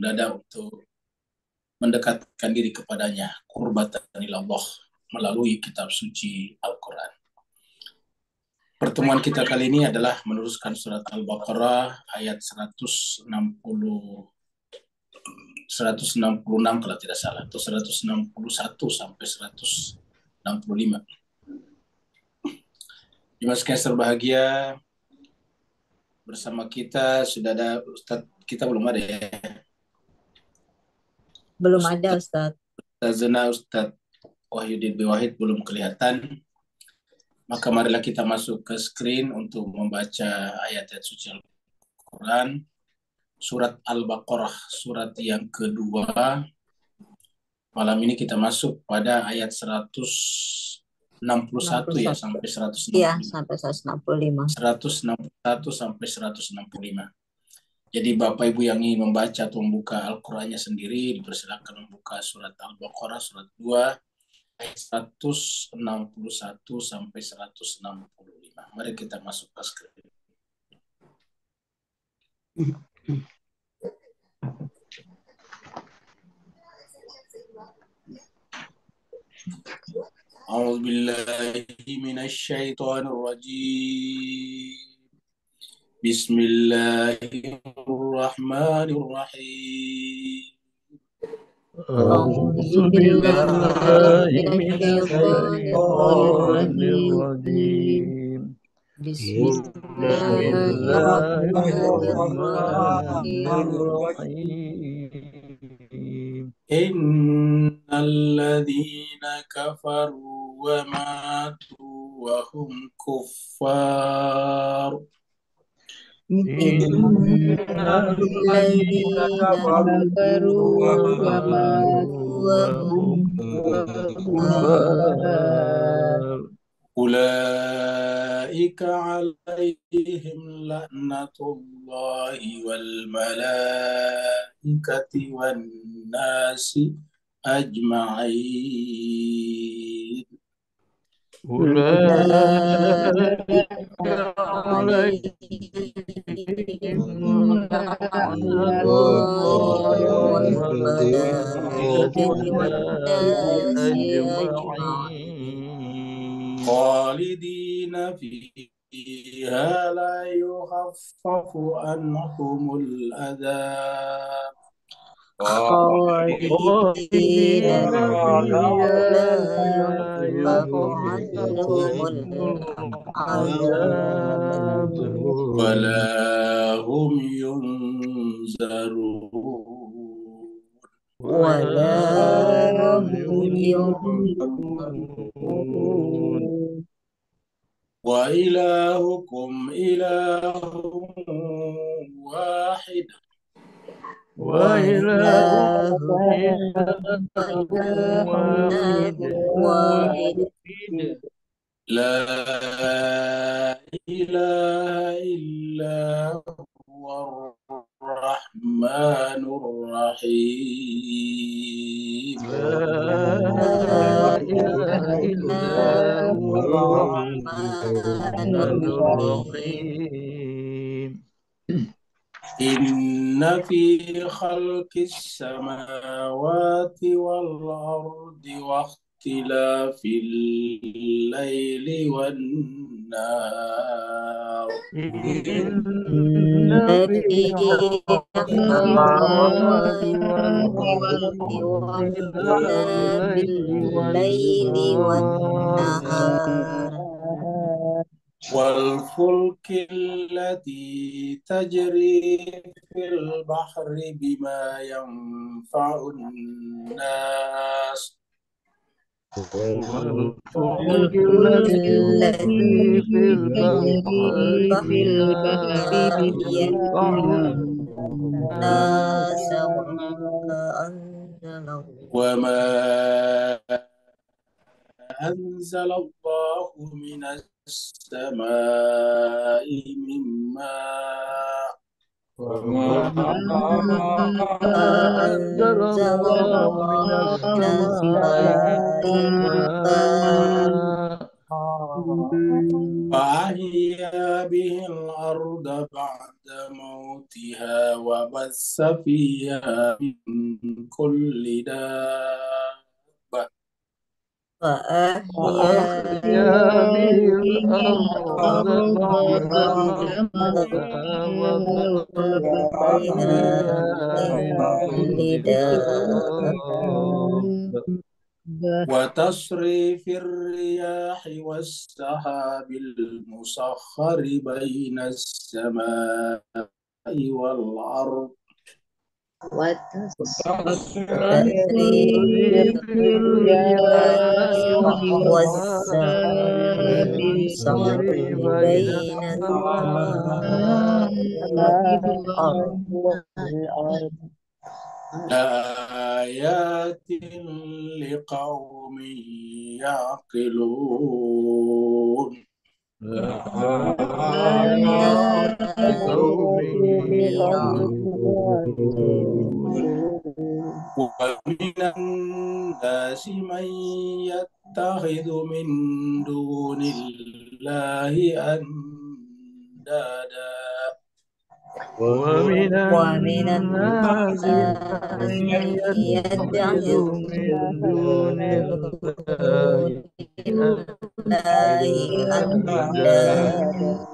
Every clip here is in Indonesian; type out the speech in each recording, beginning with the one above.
dada untuk mendekatkan diri kepadanya, qurbatan ilallah, melalui kitab suci Al-Quran. Pertemuan kita kali ini adalah meneruskan surat Al-Baqarah ayat 166 kalau tidak salah, atau 161 sampai 165. Jemaah sekalian berbahagia, bersama kita sudah ada Ustadz, kita belum ada ya? Belum ada Ustadz. Ustazana Ustadz Wahyudin Wahid belum kelihatan. Maka marilah kita masuk ke screen untuk membaca ayat-ayat suci Al-Quran. Surat Al-Baqarah, surat yang kedua. Malam ini kita masuk pada ayat 161 ya, sampai 165. Iya, sampai 165. 161 sampai 165. Jadi Bapak Ibu yang ingin membaca atau membuka Al-Qurannya sendiri, dipersilakan membuka surat Al-Baqarah, surat 2, ayat 161 sampai 165. Mari kita masuk ke screen. A'udzu billahi minasy syaithanir rajim. Bismillahirrahmanirrahim. A'udzu billahi minasyaitonir rajim. Bismillahirrahmanirrahim. Innalladzina kafaru wa matu wa hum kuffar. Innalladzina kafaru wa matu wa hum kuffar. Ulaika alaihim la'natullahi wal malaikati wan nasi ajma'in. Ulaika alaihim la'natullahi wal malaikati wan nasi ajma'in. Khalidina fiha la yukhaffafu anhumul adzab. Khalidina fiha la yukhaffafu anhumul adzab wa la hum yunzarun. ولا هم ينظرون وإلهكم إله واحد وإلهكم إله واحد لا إله إلا هو الرحمن الرحيم. لا إله إلا هو الرحمن الرحيم. إن في خلق السماوات والأرض واختلاف الليل والنهار إن في خلق السماوات والأرض واختلاف الليل والنهار والفلك التي تجري في البحر بما ينفع الناس والفلك التي في البحر بما ينفع الناس وما أنزل الله من السماء من ماء وما أنزل الله من السماء من ماء وأحيا به الأرض بعد موتها وبث فيها من كل دابة وأحيا وأحيا به به الأرض بعد الأرض موتها وبث فيها فيها من من كل كل دابة دابة وتصريف الرياح والسحاب المسخر بين السماء والأرض وتسريف وتصريف الرياح الرياح والسحاب والسحاب المسخر المسخر بين بين السماء والأرض لآيات لقوم يعقلون لآيات لقوم لآيات يعقلون يعقلون ومن الناس من يتخذ من دون الله أندادا ومن ومن الناس من الناس من يتخذ يتخذ من دون الله دون الله أندادا أندادا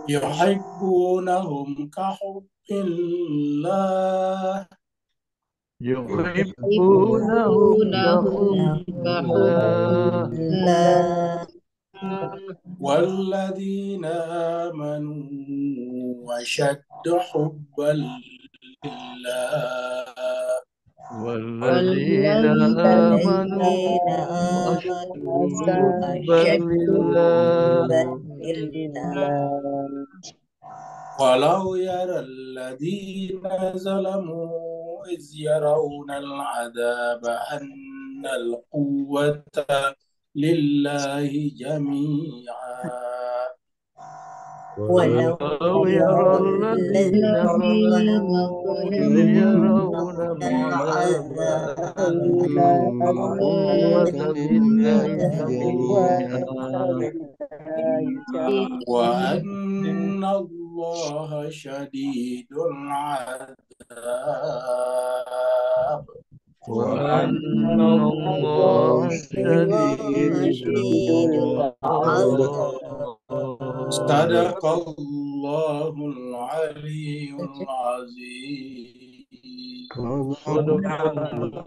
يحبونهم كحب الله يحبونهم كحب يحبونهم كحب الله الله والذين آمنوا أشد حبا لله والذين والذين آمنوا أشد آمنوا حبا أشد حبا لله لله ولو يرى الذين ظلموا إذ يرون العذاب أن القوة لله جميعا ولو ولو يرى يرى الذين الذين ظلموا ظلموا إذ إذ يرون يرون العذاب العذاب أن أن القوة لله القوة جميعا وأن الله شديد العذاب وأن الله الله شديد شديد العقاب العذاب صدق الله العلي العظيم صدق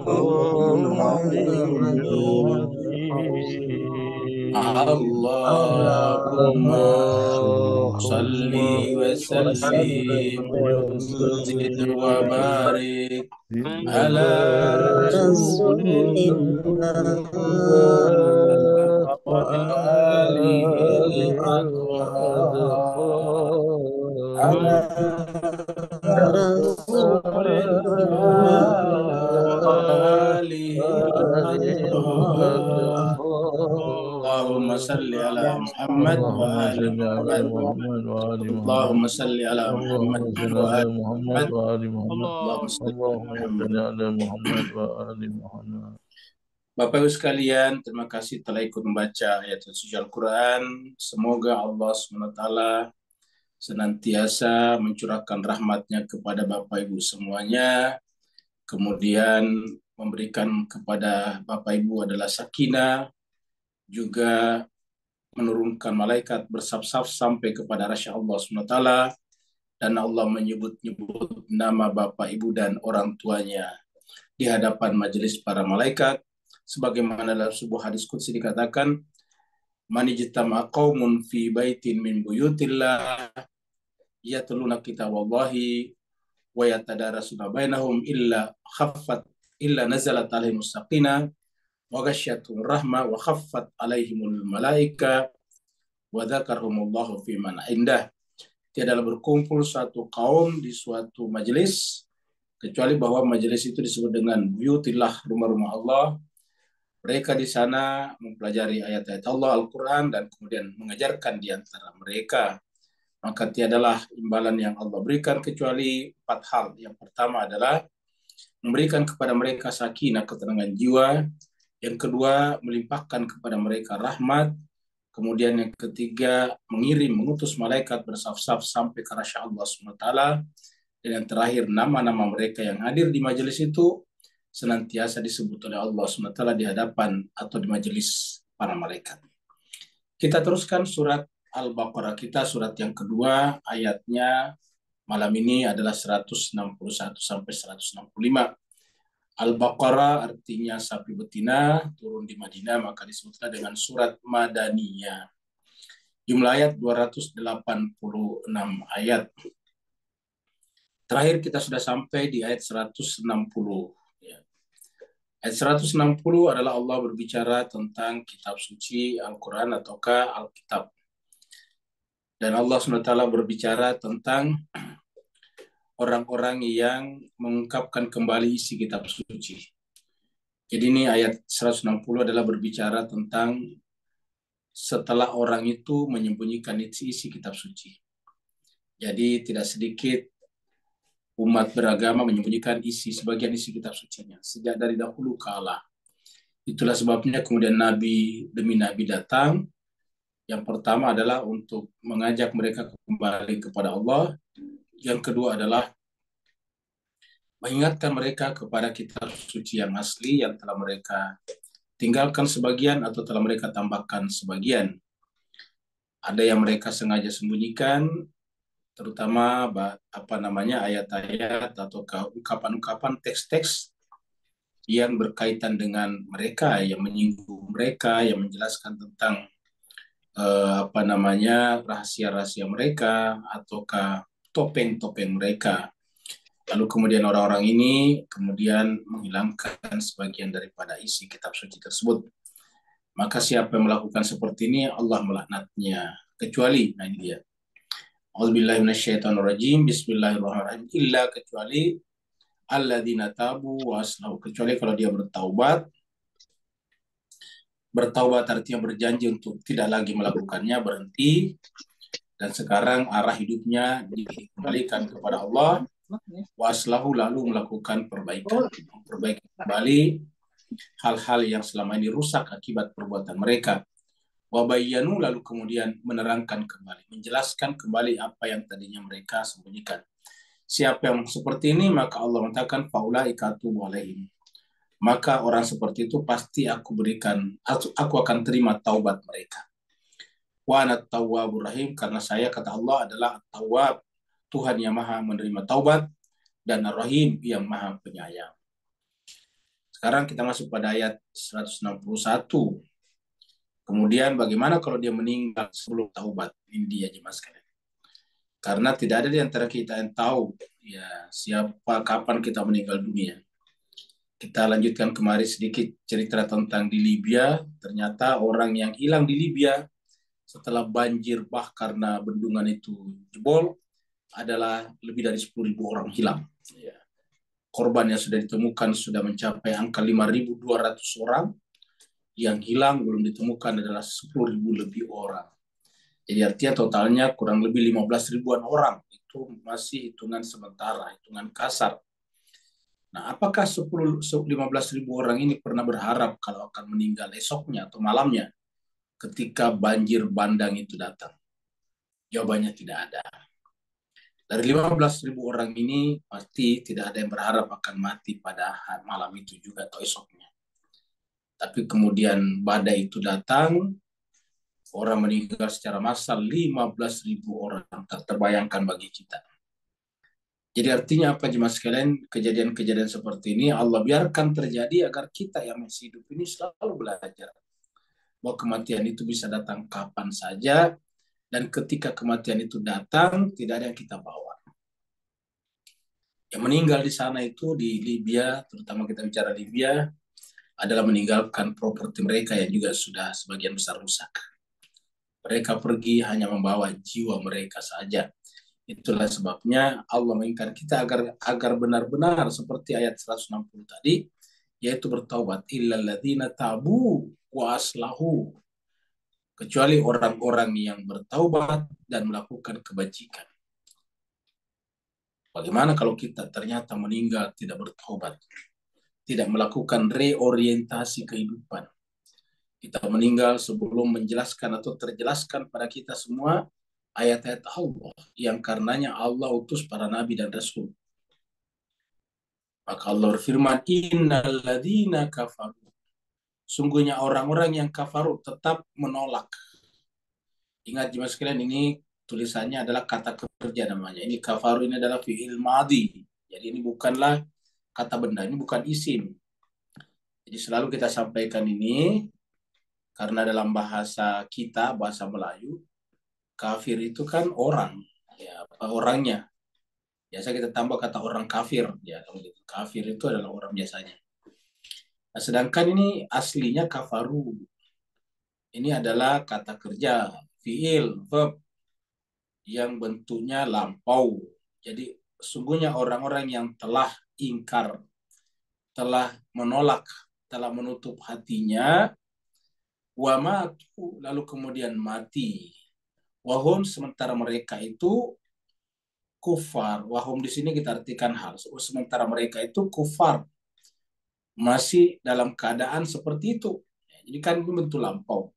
الله العلي العظيم اللهم صل اللهم صل وسلم وزد وسلم وبارك على رسول رسول الله الله وآله وآله الأطهار على الأطهار رسول الله وآله الأطهار اللهم صل على محمد اللهم وآل صل على محمد محمد وآل محمد اللهم صل على محمد اللهم صل على وآل محمد محمد وآل محمد اللهم صل على اللهم محمد. صل على محمد وآل محمد. Bapak Ibu sekalian, terima kasih telah ikut membaca ayat suci Al-Quran. Semoga Allah SWT senantiasa mencurahkan rahmatnya kepada Bapak Ibu semuanya, kemudian memberikan kepada Bapak Ibu adalah sakinah, juga menurunkan malaikat bersaf-saf sampai kepada Rasya Allah SWT, dan Allah menyebut-nyebut nama Bapak Ibu dan orang tuanya di hadapan majelis para malaikat, sebagaimana dalam sebuah hadis qudsi dikatakan, man ijtama'a qaumun fi baitin min buyutillah yatluna kitaballahi wa yatadarasuna bainahum illa nazalat alaihim sakinah wa ghasyiyatuhum rahmah wa khaffat alaihimul malaika wa dzakarhumullahu fi man indah. Tiadalah berkumpul suatu kaum di suatu majelis kecuali bahwa majelis itu disebut dengan buyutillah, rumah-rumah Allah. Mereka di sana mempelajari ayat-ayat Allah, Al-Quran, dan kemudian mengajarkan di antara mereka. Maka tiadalah imbalan yang Allah berikan kecuali 4 hal. Yang pertama adalah memberikan kepada mereka sakinah, ketenangan jiwa. Yang kedua, melimpahkan kepada mereka rahmat. Kemudian yang ketiga, mengutus malaikat bersaf-saf sampai ke Rasya Allah SWT. Dan yang terakhir, nama-nama mereka yang hadir di majelis itu senantiasa disebut oleh Allah SWT di hadapan atau di majelis para malaikat. Kita teruskan surat Al-Baqarah kita, surat yang kedua, ayatnya malam ini adalah 161 sampai 165. Al-Baqarah artinya sapi betina, turun di Madinah, maka disebutlah dengan surat Madaniyah. Jumlah ayat 286 ayat. Terakhir kita sudah sampai di ayat 160. Ya. Ayat 160 adalah Allah berbicara tentang kitab suci Al-Quran ataukah Alkitab. Dan Allah SWT berbicara tentang orang-orang yang mengungkapkan kembali isi kitab suci. Jadi ini ayat 160 adalah berbicara tentang setelah orang itu menyembunyikan isi kitab suci. Jadi tidak sedikit umat beragama menyembunyikan sebagian isi kitab sucinya sejak dari dahulu kala. Itulah sebabnya kemudian nabi demi nabi datang. Yang pertama adalah untuk mengajak mereka kembali kepada Allah. Yang kedua adalah mengingatkan mereka kepada kitab suci yang asli yang telah mereka tinggalkan sebagian atau telah mereka tambahkan sebagian. Ada yang mereka sengaja sembunyikan, terutama ayat-ayat atau ungkapan-ungkapan teks-teks yang berkaitan dengan mereka, yang menyinggung mereka, yang menjelaskan tentang rahasia-rahasia mereka ataukah topeng-topeng mereka. Lalu kemudian orang-orang ini kemudian menghilangkan sebagian daripada isi kitab suci tersebut. Maka siapa yang melakukan seperti ini, Allah melaknatnya. Kecuali, nah ini dia. A'udzubillahi minasyaitonirrajim. Bismillahirrahmanirrahim. Illa kecuali alladzina tabu wa aslahu. Kecuali kalau dia bertaubat. Bertaubat artinya berjanji untuk tidak lagi melakukannya, berhenti. Dan sekarang arah hidupnya dikembalikan kepada Allah. Waslahu lalu melakukan perbaikan, memperbaiki kembali hal-hal yang selama ini rusak akibat perbuatan mereka. Wabayyanu lalu kemudian menerangkan kembali, menjelaskan kembali apa yang tadinya mereka sembunyikan. Siapa yang seperti ini maka Allah mengatakan faulaika atubu alaihim. Maka orang seperti itu pasti aku akan terima taubat mereka. Wa ana tawwabur rahim, karena saya kata Allah adalah at-tawwab, Tuhan yang maha menerima taubat, dan Ar-Rahim yang maha penyayang. Sekarang kita masuk pada ayat 161. Kemudian bagaimana kalau dia meninggal sebelum taubat? Ini dia jemaah sekalian. Karena tidak ada di antara kita yang tahu ya siapa kapan kita meninggal dunia. Kita lanjutkan kemarin sedikit cerita tentang di Libya. Ternyata orang yang hilang di Libya setelah banjir bah karena bendungan itu jebol adalah lebih dari 10.000 orang hilang. Ya. Korban yang sudah ditemukan sudah mencapai angka 5.200 orang. Yang hilang belum ditemukan adalah 10.000 lebih orang. Jadi artinya totalnya kurang lebih 15 ribuan orang. Itu masih hitungan sementara, hitungan kasar. Nah, apakah 15 ribu orang ini pernah berharap kalau akan meninggal esoknya atau malamnya ketika banjir bandang itu datang? Jawabannya tidak ada. Dari 15 ribu orang ini pasti tidak ada yang berharap akan mati pada malam itu juga atau esoknya. Tapi kemudian badai itu datang, orang meninggal secara massal 15 ribu orang, tak terbayangkan bagi kita. Jadi artinya apa jemaah sekalian, kejadian-kejadian seperti ini Allah biarkan terjadi agar kita yang masih hidup ini selalu belajar bahwa kematian itu bisa datang kapan saja, dan ketika kematian itu datang tidak ada yang kita bawa. Yang meninggal di sana itu di Libya, terutama kita bicara Libya, adalah meninggalkan properti mereka yang juga sudah sebagian besar rusak. Mereka pergi hanya membawa jiwa mereka saja. Itulah sebabnya Allah menginginkan kita agar benar-benar seperti ayat 160 tadi, yaitu bertaubat. Illal ladzina tabu wa aslahu. Kecuali orang-orang yang bertaubat dan melakukan kebajikan. Bagaimana kalau kita ternyata meninggal tidak bertaubat, tidak melakukan reorientasi kehidupan, Kita meninggal sebelum menjelaskan atau terjelaskan pada kita semua ayat-ayat Allah yang karenanya Allah utus para nabi dan rasul. Maka Allah berfirman, innalladzina kafaru. Sungguhnya orang-orang yang kafaru tetap menolak. Ingat jemaah sekalian, ini tulisannya adalah kata kerja namanya. Ini kafaru ini adalah fi'il madhi. Jadi ini bukanlah kata benda, ini bukan isim. Jadi selalu kita sampaikan ini karena dalam bahasa kita, bahasa Melayu, kafir itu kan orang, ya orangnya. Biasa kita tambah kata orang kafir, ya kalau gitu. Kafir itu adalah orang biasanya. Nah, sedangkan ini aslinya kafaru. Ini adalah kata kerja, fiil, verb yang bentuknya lampau. Jadi sungguhnya orang-orang yang telah ingkar, telah menolak, telah menutup hatinya, wa matu, lalu kemudian mati. Wahum, sementara mereka itu kufar. Wahum di sini kita artikan hal. Sementara mereka itu kufar, masih dalam keadaan seperti itu. Jadi kan itu bentuk lampau.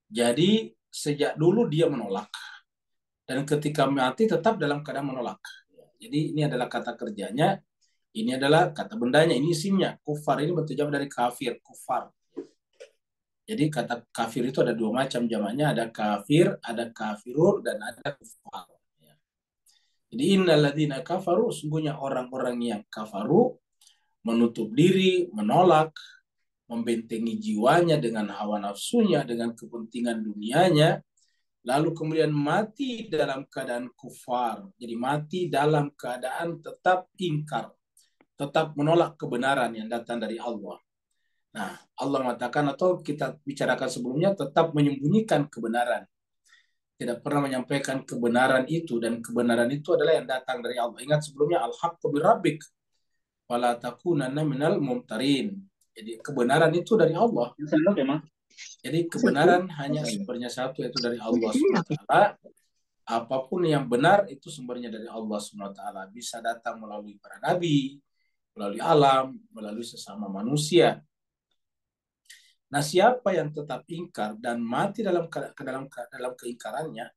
Jadi sejak dulu dia menolak. Dan ketika mati tetap dalam keadaan menolak. Jadi ini adalah kata kerjanya. Ini adalah kata bendanya. Ini isimnya. Kufar ini bentuk jam dari kafir. Kufar. Jadi kata kafir itu ada dua macam jamaknya. Ada kafir, ada kafirur, dan ada kufar. Jadi innalladzina kafaru, sungguhnya orang-orang yang kafaru, menutup diri, menolak, membentengi jiwanya dengan hawa nafsunya, dengan kepentingan dunianya, lalu kemudian mati dalam keadaan kufar. Jadi mati dalam keadaan tetap ingkar, tetap menolak kebenaran yang datang dari Allah. Nah, Allah mengatakan, atau kita bicarakan sebelumnya, tetap menyembunyikan kebenaran. Tidak pernah menyampaikan kebenaran itu, dan kebenaran itu adalah yang datang dari Allah. Ingat sebelumnya, al-haqqu birabbik wala takunanna minal mumtarin. Jadi kebenaran itu dari Allah. Jadi kebenaran hanya sumbernya satu, yaitu dari Allah SWT. Apapun yang benar itu sumbernya dari Allah SWT. Bisa datang melalui para nabi, melalui alam, melalui sesama manusia. Nah, siapa yang tetap ingkar dan mati dalam keingkarannya,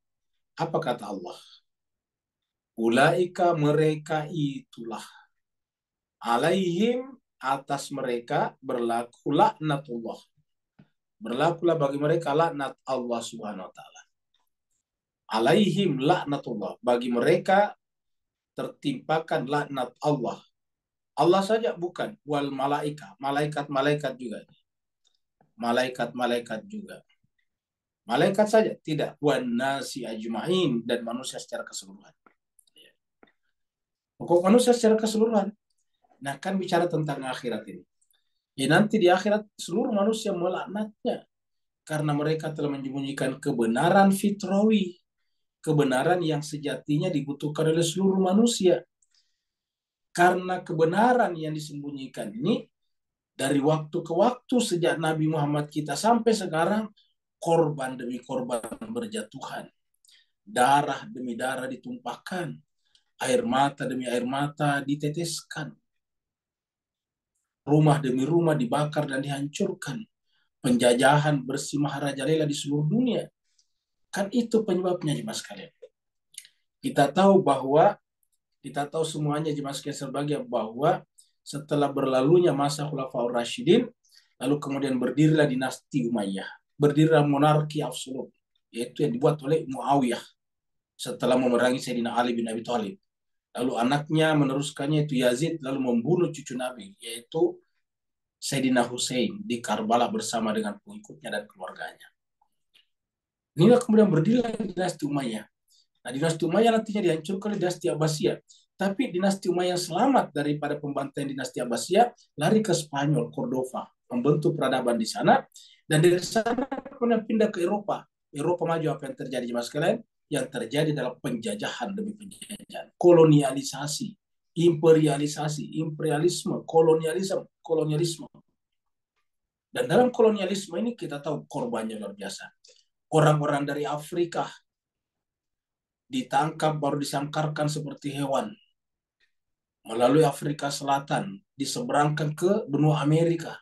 apa kata Allah? Ulaika, mereka itulah, alaihim, atas mereka berlaku laknatullah. Berlakulah bagi mereka laknat Allah Subhanahu wa taala. Alaihim laknatullah, bagi mereka tertimpakan laknat Allah. Allah saja bukan, wal malaika, malaikat-malaikat juga. Malaikat-malaikat juga. Malaikat saja tidak, wan nasi ajmain, dan manusia secara keseluruhan. Pokok manusia secara keseluruhan. Nah, kan bicara tentang akhirat ini. Ya nanti di akhirat seluruh manusia melaknatnya karena mereka telah menyembunyikan kebenaran fitrawi, kebenaran yang sejatinya dibutuhkan oleh seluruh manusia. Karena kebenaran yang disembunyikan ini dari waktu ke waktu sejak Nabi Muhammad kita sampai sekarang, korban demi korban berjatuhan, darah demi darah ditumpahkan, air mata demi air mata diteteskan, rumah demi rumah dibakar dan dihancurkan, penjajahan bersih maharajalela di seluruh dunia. Kan itu penyebabnya, jemaah sekalian. Kita tahu semuanya, jemaah sekalian serbahagia, bahwa setelah berlalunya masa Khulafaur Rasyidin, lalu kemudian berdirilah dinasti Umayyah, berdirilah monarki absolut, yaitu yang dibuat oleh Muawiyah setelah memerangi Sayyidina Ali bin Abi Thalib. Lalu anaknya meneruskannya, itu Yazid, lalu membunuh cucu Nabi, yaitu Sayyidina Hussein di Karbala bersama dengan pengikutnya dan keluarganya. Inilah kemudian berdirilah dinasti Umayyah. Nah, dinasti Umayyah nantinya dihancurkan oleh dinasti Abbasiyah. Tapi dinasti Umayyah selamat daripada pembantaian dinasti Abbasiyah, lari ke Spanyol, Cordova, membentuk peradaban di sana, dan dari sana kemudian pindah ke Eropa. Eropa maju, apa yang terjadi, jemaah sekalian? Yang terjadi adalah penjajahan demi penjajahan, kolonialisasi, imperialisme, kolonialisme. Dan dalam kolonialisme ini kita tahu korbannya luar biasa. Orang-orang dari Afrika ditangkap, baru disangkarkan seperti hewan. Melalui Afrika Selatan, diseberangkan ke benua Amerika.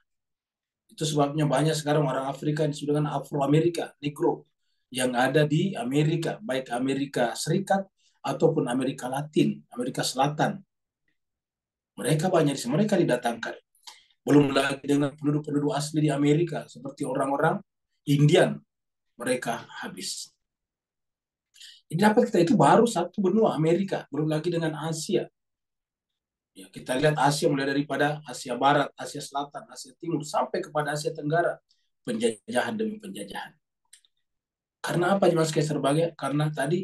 Itu sebabnya banyak sekarang orang Afrika yang disebut dengan Afro-Amerika, Negro, yang ada di Amerika, baik Amerika Serikat ataupun Amerika Latin, Amerika Selatan. Mereka banyak di sini, mereka didatangkan. Belum lagi dengan penduduk-penduduk asli di Amerika, seperti orang-orang Indian, mereka habis. Ini dapat kita itu baru satu benua Amerika, belum lagi dengan Asia. Ya, kita lihat Asia mulai daripada Asia Barat, Asia Selatan, Asia Timur, sampai kepada Asia Tenggara. Penjajahan demi penjajahan. Karena apa Mas Kaiser Bagai? Karena tadi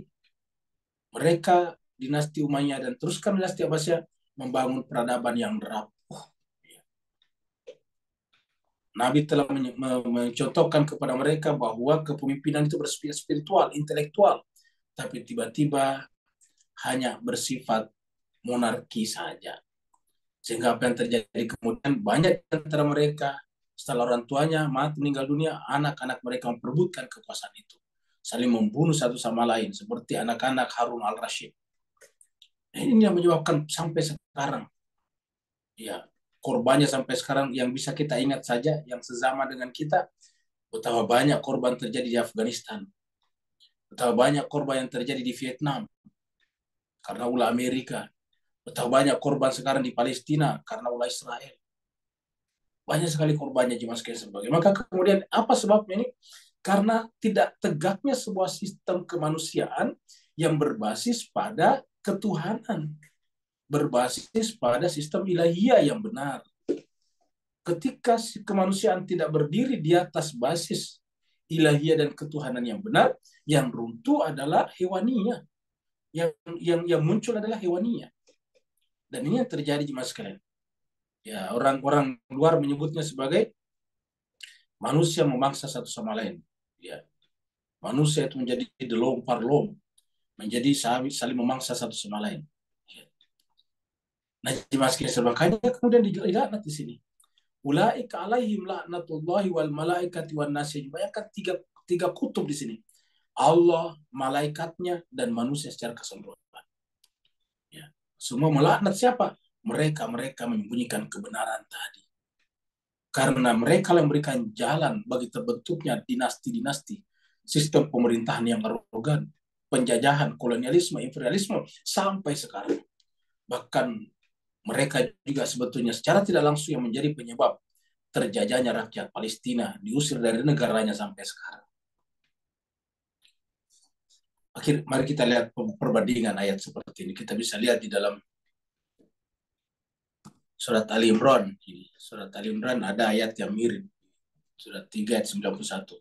mereka dinasti Umayyah dan teruskan dinasti Abbasiyah membangun peradaban yang rapuh. Nabi telah mencontohkan kepada mereka bahwa kepemimpinan itu bersifat spiritual, intelektual, tapi tiba-tiba hanya bersifat monarki saja. Sehingga apa yang terjadi kemudian banyak antara mereka setelah orang tuanya mati meninggal dunia, anak-anak mereka memperebutkan kekuasaan itu, saling membunuh satu sama lain seperti anak-anak Harun al-Rashid. Ini yang menyebabkan sampai sekarang, ya korbannya sampai sekarang yang bisa kita ingat saja, yang sezama dengan kita, betapa banyak korban terjadi di Afghanistan, betapa banyak korban yang terjadi di Vietnam karena ulah Amerika, betapa banyak korban sekarang di Palestina karena ulah Israel. Banyak sekali korbannya Mas Kaiser Bagai. Maka kemudian apa sebabnya ini? Karena tidak tegaknya sebuah sistem kemanusiaan yang berbasis pada ketuhanan, berbasis pada sistem ilahiyah yang benar. Ketika kemanusiaan tidak berdiri di atas basis ilahiyah dan ketuhanan yang benar, yang runtuh adalah hewaninya. Yang muncul adalah hewaninya. Dan ini yang terjadi Mas sekalian. Ya, orang-orang luar menyebutnya sebagai manusia memangsa satu sama lain. Ya, manusia itu menjadi delom parlom, menjadi saling memangsa satu sama lain. Ya. Nah, Mas Kaiser makanya kemudian dilaknat di sini. Ulaika alaihim la'natullahi wal malaikati wan nasi. Bayangkan tiga kutub di sini. Allah, malaikatnya, dan manusia secara keseluruhan. Ya. Semua melaknat siapa? Mereka menyembunyikan kebenaran tadi. Karena mereka yang memberikan jalan bagi terbentuknya dinasti-dinasti, sistem pemerintahan yang arogan, penjajahan, kolonialisme, imperialisme, sampai sekarang. Bahkan mereka juga sebetulnya secara tidak langsung yang menjadi penyebab terjajahnya rakyat Palestina, diusir dari negaranya sampai sekarang. Mari kita lihat perbandingan ayat seperti ini. Kita bisa lihat di dalam Surat Ali Imran. Surat Ali Imran ada ayat yang mirip. Surat 3 ayat 91.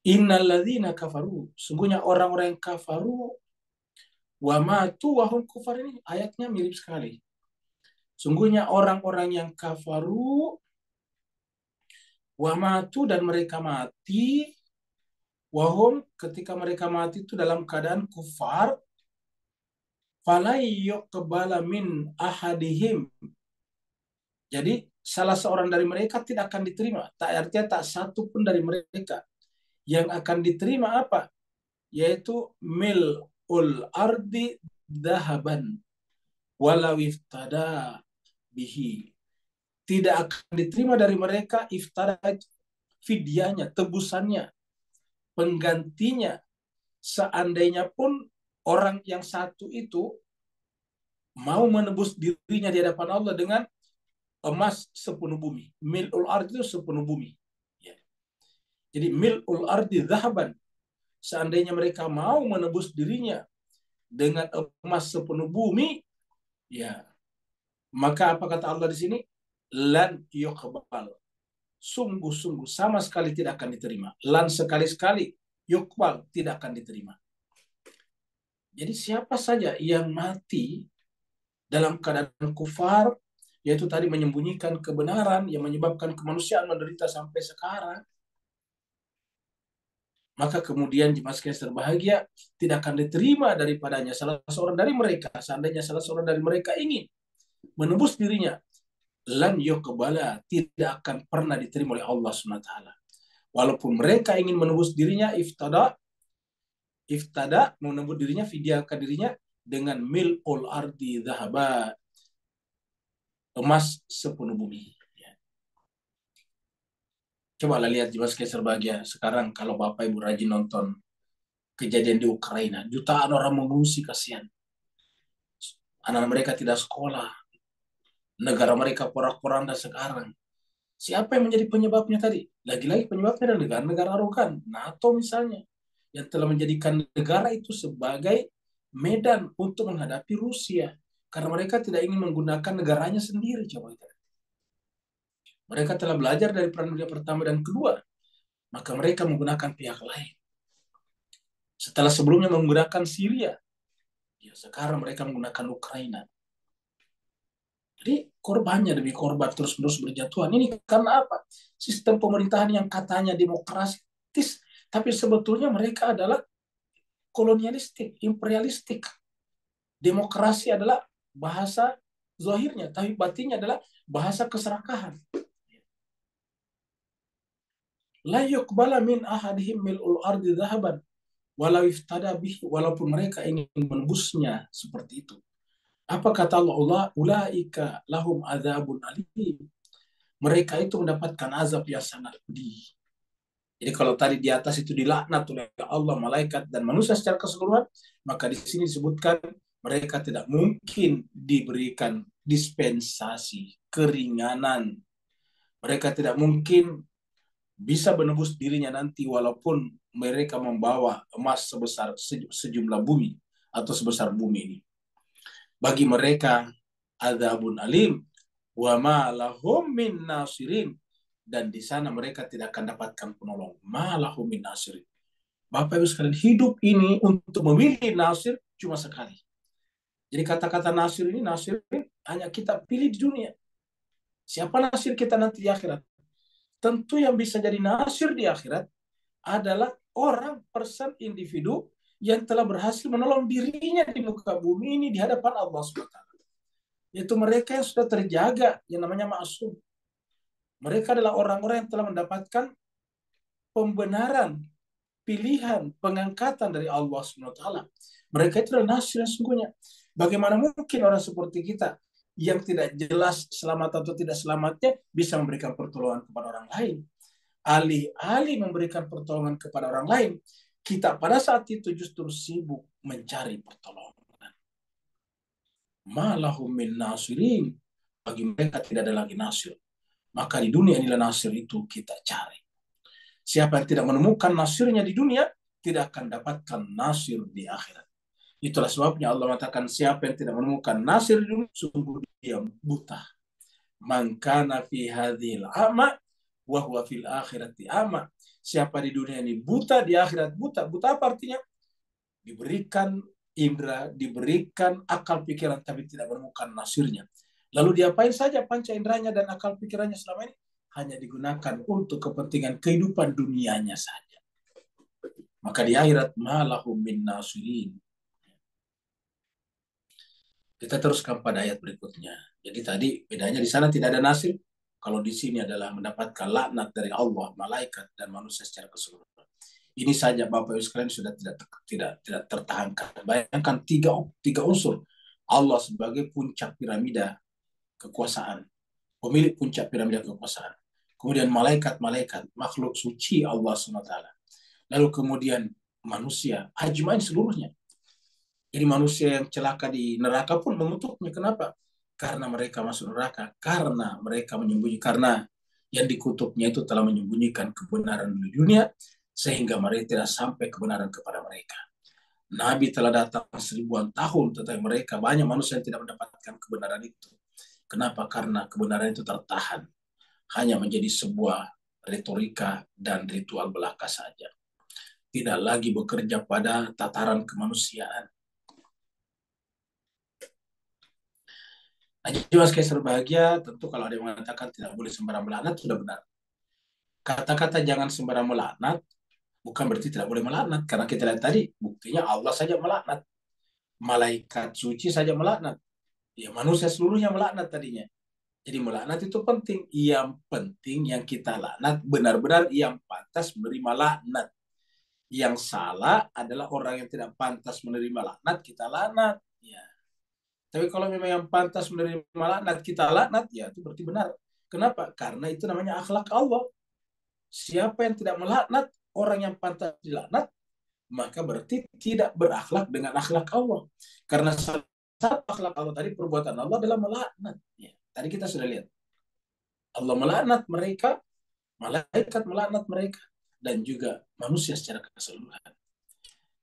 Innalladzina kafaru. Sungguhnya orang-orang yang kafaru wa matu wa hum kufar, ini ayatnya mirip sekali. Sungguhnya orang-orang yang kafaru wa matu dan mereka mati, wahum ketika mereka mati itu dalam keadaan kufar, falai yuqbala min ahadihim. Jadi salah seorang dari mereka tidak akan diterima. Artinya tak satu pun dari mereka yang akan diterima apa? Yaitu mil'ul ardi dahaban walau iftada bihi. Tidak akan diterima dari mereka iftada, fidyahnya, tebusannya, penggantinya. Seandainya pun orang yang satu itu mau menebus dirinya di hadapan Allah dengan emas sepenuh bumi. Mil'ul ardi itu sepenuh bumi. Ya. Jadi mil'ul ardi zahaban. Seandainya mereka mau menebus dirinya dengan emas sepenuh bumi, ya, maka apa kata Allah di sini? Lan yuqbal. Sungguh-sungguh sama sekali tidak akan diterima. Lan sekali-sekali, yuqbal tidak akan diterima. Jadi siapa saja yang mati dalam keadaan kufar, yaitu tadi menyembunyikan kebenaran yang menyebabkan kemanusiaan menderita sampai sekarang, maka kemudian Mas Kaiser bahagia tidak akan diterima daripadanya salah seorang dari mereka. Seandainya salah seorang dari mereka ingin menebus dirinya, lan yuqbala, tidak akan pernah diterima oleh Allah SWT. Walaupun mereka ingin menebus dirinya, iftada menebus dirinya, fidyahkan dirinya dengan mil'ul ardi dhahaba, emas sepenuh bumi. Coba lah lihat Mas Kaiser bahagia. Sekarang kalau Bapak Ibu rajin nonton kejadian di Ukraina, jutaan orang mengungsi, kasihan. Anak mereka tidak sekolah, negara mereka porak-poranda sekarang. Siapa yang menjadi penyebabnya tadi? Lagi-lagi penyebabnya adalah negara-negara arogan. NATO misalnya, yang telah menjadikan negara itu sebagai medan untuk menghadapi Rusia. Karena mereka tidak ingin menggunakan negaranya sendiri. Coba itu. Mereka telah belajar dari Perang Dunia Pertama dan Kedua. Maka mereka menggunakan pihak lain. Setelah sebelumnya menggunakan Syria, ya sekarang mereka menggunakan Ukraina. Jadi korbannya demi korban terus-menerus berjatuhan. Ini karena apa? Sistem pemerintahan yang katanya demokratis, tapi sebetulnya mereka adalah kolonialistik, imperialistik. Demokrasi adalah bahasa zahirnya, tapi batinnya adalah bahasa keserakahan. La yuqbala min ahadihim mil'ul ardi dhahaban walau iftada bih, walaupun mereka ingin menembusnya seperti itu. Apa kata Allah? Ulaika lahum adzabun alim. Mereka itu mendapatkan azab yang sangat pedih. Jadi kalau tadi di atas itu dilaknat oleh Allah, malaikat, dan manusia secara keseluruhan, maka di sini disebutkan mereka tidak mungkin diberikan dispensasi, keringanan. Mereka tidak mungkin bisa menembus dirinya nanti walaupun mereka membawa emas sebesar sejumlah bumi atau sebesar bumi ini. Bagi mereka adzabun alim wa ma lahum min nasirin, dan di sana mereka tidak akan dapatkan penolong. Ma lahum min nasirin. Bapak Ibu sekalian, hidup ini untuk memilih nasir cuma sekali. Jadi kata-kata nasir ini hanya kita pilih di dunia. Siapa nasir kita nanti di akhirat? Tentu yang bisa jadi nasir di akhirat adalah orang, person, individu yang telah berhasil menolong dirinya di muka bumi ini di hadapan Allah SWT. Yaitu mereka yang sudah terjaga, yang namanya ma'asum. Mereka adalah orang-orang yang telah mendapatkan pembenaran, pilihan, pengangkatan dari Allah SWT. Mereka itu adalah nasir yang sungguhnya. Bagaimana mungkin orang seperti kita yang tidak jelas selamat atau tidak selamatnya bisa memberikan pertolongan kepada orang lain? Alih-alih memberikan pertolongan kepada orang lain, kita pada saat itu justru sibuk mencari pertolongan. Malahum min nasirin. Bagi mereka tidak ada lagi nasir. Maka di dunia inilah nasir itu kita cari. Siapa yang tidak menemukan nasirnya di dunia, tidak akan dapatkan nasir di akhirat. Itulah sebabnya Allah mengatakan siapa yang tidak menemukan nasir di dunia, sungguh dia buta. Man kana fi hadhil a'ma wa huwa fil akhirati a'ma. Siapa di dunia ini buta, di akhirat buta. Buta apa artinya? Diberikan indera, diberikan akal pikiran, tapi tidak menemukan nasirnya. Lalu diapain saja panca inderanya dan akal pikirannya selama ini? Hanya digunakan untuk kepentingan kehidupan dunianya saja. Maka di akhirat malahum min nasirin. Kita teruskan pada ayat berikutnya. Jadi tadi bedanya di sana tidak ada nasir. Kalau di sini adalah mendapatkan laknat dari Allah, malaikat, dan manusia secara keseluruhan. Ini saja Bapak Ibu sekalian sudah tidak tertahankan. Bayangkan tiga unsur. Allah sebagai puncak piramida kekuasaan, pemilik puncak piramida kekuasaan. Kemudian malaikat-malaikat, makhluk suci Allah SWT. Lalu kemudian manusia, ajmain seluruhnya. Jadi manusia yang celaka di neraka pun mengutuknya. Kenapa? Karena mereka masuk neraka. Karena mereka menyembunyikan. Karena yang dikutuknya itu telah menyembunyikan kebenaran di dunia, sehingga mereka tidak sampai kebenaran kepada mereka. Nabi telah datang 1000-an tahun, tetapi mereka banyak manusia yang tidak mendapatkan kebenaran itu. Kenapa? Karena kebenaran itu tertahan. Hanya menjadi sebuah retorika dan ritual belaka saja. Tidak lagi bekerja pada tataran kemanusiaan. Nah, jadi Mas Kaiser bahagia, tentu kalau ada yang mengatakan tidak boleh sembarang melaknat, sudah benar. Kata-kata jangan sembarang melaknat, bukan berarti tidak boleh melaknat. Karena kita lihat tadi, buktinya Allah saja melaknat. Malaikat suci saja melaknat. Ya, manusia seluruhnya melaknat tadinya. Jadi melaknat itu penting. Yang penting yang kita laknat, benar-benar yang pantas menerima laknat. Yang salah adalah orang yang tidak pantas menerima laknat, kita laknat. Ya. Tapi kalau memang yang pantas menerima laknat, kita laknat, ya itu berarti benar. Kenapa? Karena itu namanya akhlak Allah. Siapa yang tidak melaknat orang yang pantas dilaknat, maka berarti tidak berakhlak dengan akhlak Allah. Karena salah satu akhlak Allah tadi, perbuatan Allah adalah melaknat. Ya, tadi kita sudah lihat. Allah melaknat mereka, malaikat melaknat mereka, dan juga manusia secara keseluruhan.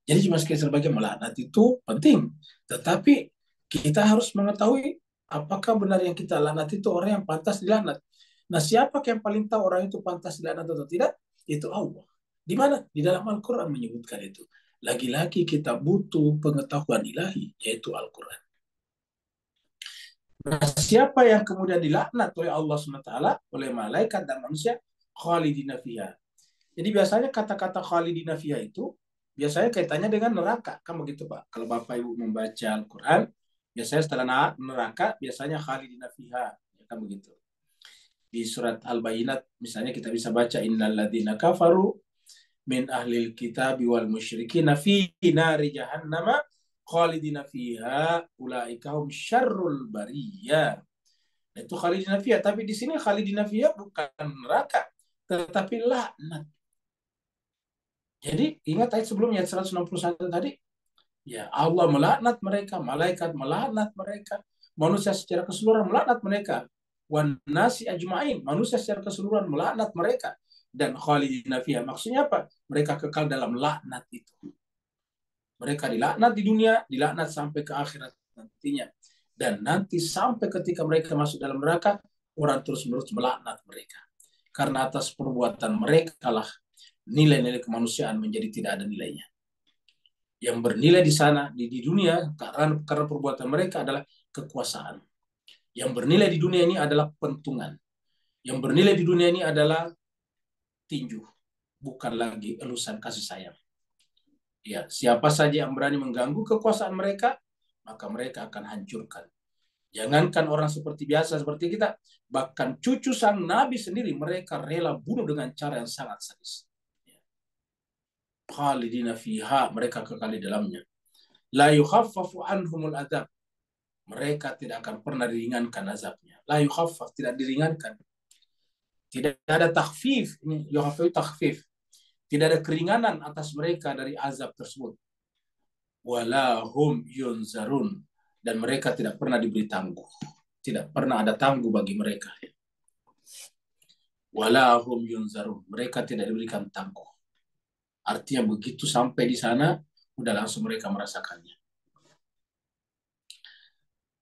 Jadi cuma sebagai melaknat itu penting. Tetapi kita harus mengetahui apakah benar yang kita laknat itu orang yang pantas dilaknat. Nah, siapa yang paling tahu orang itu pantas dilaknat atau tidak? Itu Allah. Di mana? Di dalam Al-Quran menyebutkan itu. Lagi-lagi kita butuh pengetahuan ilahi, yaitu Al-Quran. Nah, siapa yang kemudian dilaknat oleh Allah SWT, oleh malaikat dan manusia? Khalidina fiha. Jadi biasanya kata-kata khalidina fiha itu biasanya kaitannya dengan neraka. Kan begitu, Pak. Kalau Bapak Ibu membaca Al-Quran, biasanya setelah neraka, biasanya khalidina fiha. Ya, kan begitu. Di surat Al-Bayinat, misalnya kita bisa baca, innal ladzina kafaru min ahlil kitabi wal musyrikina fi nari jahannama khalidina fiha ulaika hum syarrul bariyah. Nah, itu khalidina fiha, tapi di sini khalidina fiha bukan neraka, tetapi laknat. Jadi ingat ayat sebelumnya, ayat 161 tadi, ya Allah melaknat mereka, malaikat melaknat mereka, manusia secara keseluruhan melaknat mereka, wan nasi ajmain, manusia secara keseluruhan melaknat mereka, dan khalidina fiha maksudnya apa? Mereka kekal dalam laknat itu. Mereka dilaknat di dunia, dilaknat sampai ke akhirat nantinya. Dan nanti sampai ketika mereka masuk dalam neraka, orang terus-menerus melaknat mereka. Karena atas perbuatan mereka lah nilai-nilai kemanusiaan menjadi tidak ada nilainya. Yang bernilai di sana, di dunia, karena perbuatan mereka adalah kekuasaan. Yang bernilai di dunia ini adalah pentungan. Yang bernilai di dunia ini adalah tinju, bukan lagi elusan kasih sayang. Ya, siapa saja yang berani mengganggu kekuasaan mereka, maka mereka akan hancurkan. Jangankan orang seperti biasa seperti kita, bahkan cucu sang Nabi sendiri mereka rela bunuh dengan cara yang sangat sadis. Khalidina fiha, mereka kekal di dalamnya. La yukhaffafu anhumul adzab. Mereka tidak akan pernah diringankan azabnya. La yukhaffaf, tidak diringankan. Tidak ada takhfif, ini yukhafif takhfif. Tidak ada keringanan atas mereka dari azab tersebut. Walahum yunzarun, dan mereka tidak pernah diberi tangguh. Tidak pernah ada tangguh bagi mereka. Walahum yunzarun, mereka tidak diberikan tangguh. Artinya begitu sampai di sana, udah langsung mereka merasakannya.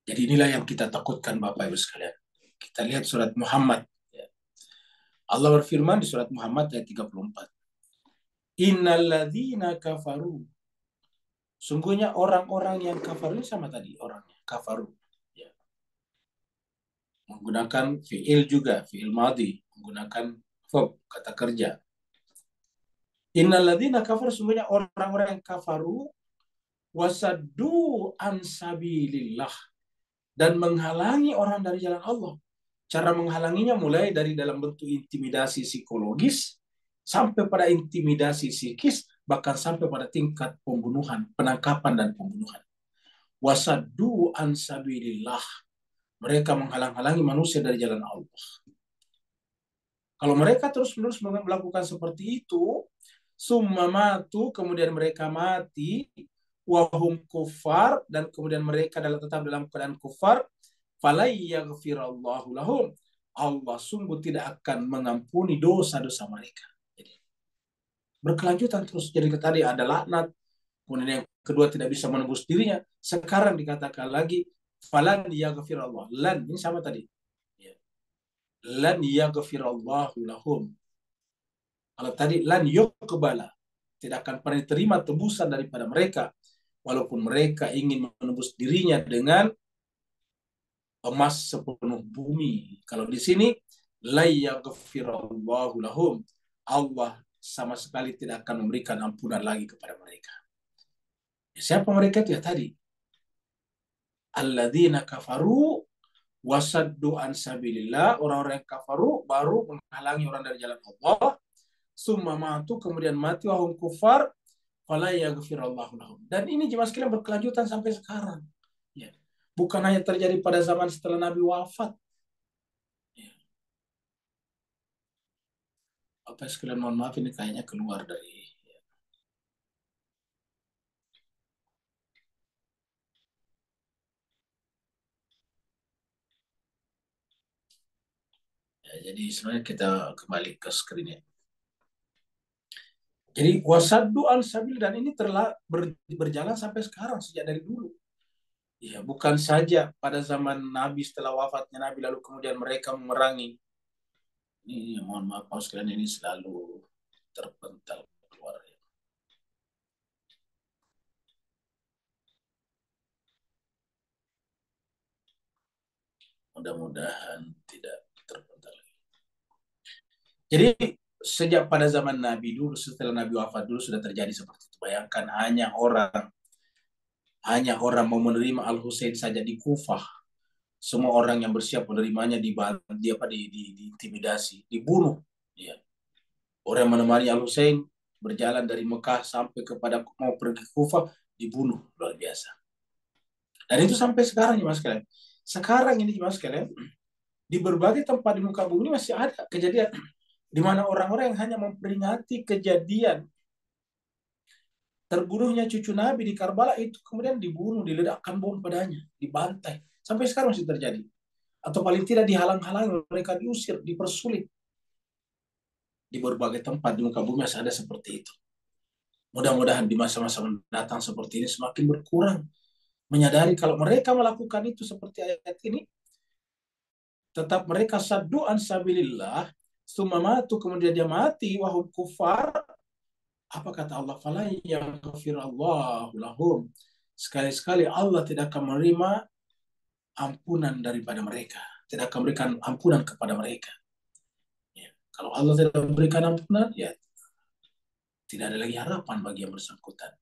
Jadi inilah yang kita takutkan Bapak Ibu sekalian. Kita lihat surat Muhammad. Allah berfirman di surat Muhammad ayat 34. Innalladzina kafaru. Sungguhnya orang-orang yang kafir ini sama tadi orangnya, kafaru. Ya. Menggunakan fi'il juga, fi'il madhi, menggunakan verb, kata kerja. Innalladzina kafaru, sungguhnya orang-orang yang kafaru wasaddu an sabilillah, dan menghalangi orang dari jalan Allah. Cara menghalanginya mulai dari dalam bentuk intimidasi psikologis sampai pada intimidasi psikis, bahkan sampai pada tingkat pembunuhan, penangkapan dan pembunuhan. Wasaddu an sabilillah, mereka menghalang-halangi manusia dari jalan Allah. Kalau mereka terus-menerus melakukan seperti itu, summa matu, kemudian mereka mati, wahum kufar, dan kemudian mereka tetap dalam keadaan kufar, falai yaghfirallahu lahum, Allah sungguh tidak akan mengampuni dosa-dosa mereka. Jadi, berkelanjutan terus. Jadi tadi ada laknat, kemudian yang kedua tidak bisa menembus dirinya. Sekarang dikatakan lagi falan yaghfirallah. Lan ini sama tadi. Lan yaghfirallahu lahum. Kalau tadi lan yuqbala, tidak akan pernah diterima tebusan daripada mereka, walaupun mereka ingin menembus dirinya dengan emas sepenuh bumi. Kalau di sini la yaghfirallahu lahum, Allah sama sekali tidak akan memberikan ampunan lagi kepada mereka. Siapa mereka itu? Ya tadi, alladzina kafaru wasaddu an sabilillah, orang-orang yang kafaru baru menghalangi orang dari jalan Allah, summa matu, kemudian mati wahum kufar, fala yaghfirallahu lahum. Dan ini jemaah sekalian berkelanjutan sampai sekarang. Ya. Bukan hanya terjadi pada zaman setelah Nabi wafat. Ya. Apa sekalian mohon maaf ini kayaknya keluar dari. Ya, jadi sebenarnya kita kembali ke screen ya. Jadi wasaddu an sabil dan ini telah berjalan sampai sekarang sejak dari dulu. Ya, bukan saja pada zaman Nabi setelah wafatnya Nabi lalu kemudian mereka memerangi. Ini mohon maaf Pak sekalian ini selalu terpental keluar ya. Mudah-mudahan tidak terpental. Jadi sejak pada zaman Nabi dulu, setelah Nabi wafat dulu sudah terjadi seperti itu. Bayangkan hanya orang mau menerima Al Husain saja di Kufah, semua orang yang bersiap menerimanya diintimidasi, dibunuh. Ya. Orang yang menemani Al Husain berjalan dari Mekah sampai kepada mau pergi ke Kufah dibunuh, luar biasa. Dan itu sampai sekarang ya Mas kalian. Sekarang ini Mas kalian di berbagai tempat di muka bumi masih ada kejadian di mana orang-orang yang hanya memperingati kejadian terbunuhnya cucu Nabi di Karbala itu kemudian dibunuh, diledakkan bom padanya, dibantai. Sampai sekarang masih terjadi. Atau paling tidak dihalang-halangi, mereka diusir, dipersulit. Di berbagai tempat di muka bumi masih ada seperti itu. Mudah-mudahan di masa-masa mendatang seperti ini semakin berkurang. Menyadari kalau mereka melakukan itu seperti ayat ini, tetap mereka saddu'an sabilillah, sumamatu kemudian dia mati, wahum kufar, apa kata Allah? Fala yaghfirallahu lahum. Sekali-sekali Allah tidak akan menerima ampunan daripada mereka. Tidak akan memberikan ampunan kepada mereka. Ya. Kalau Allah tidak memberikan ampunan, ya tidak ada lagi harapan bagi yang bersangkutan.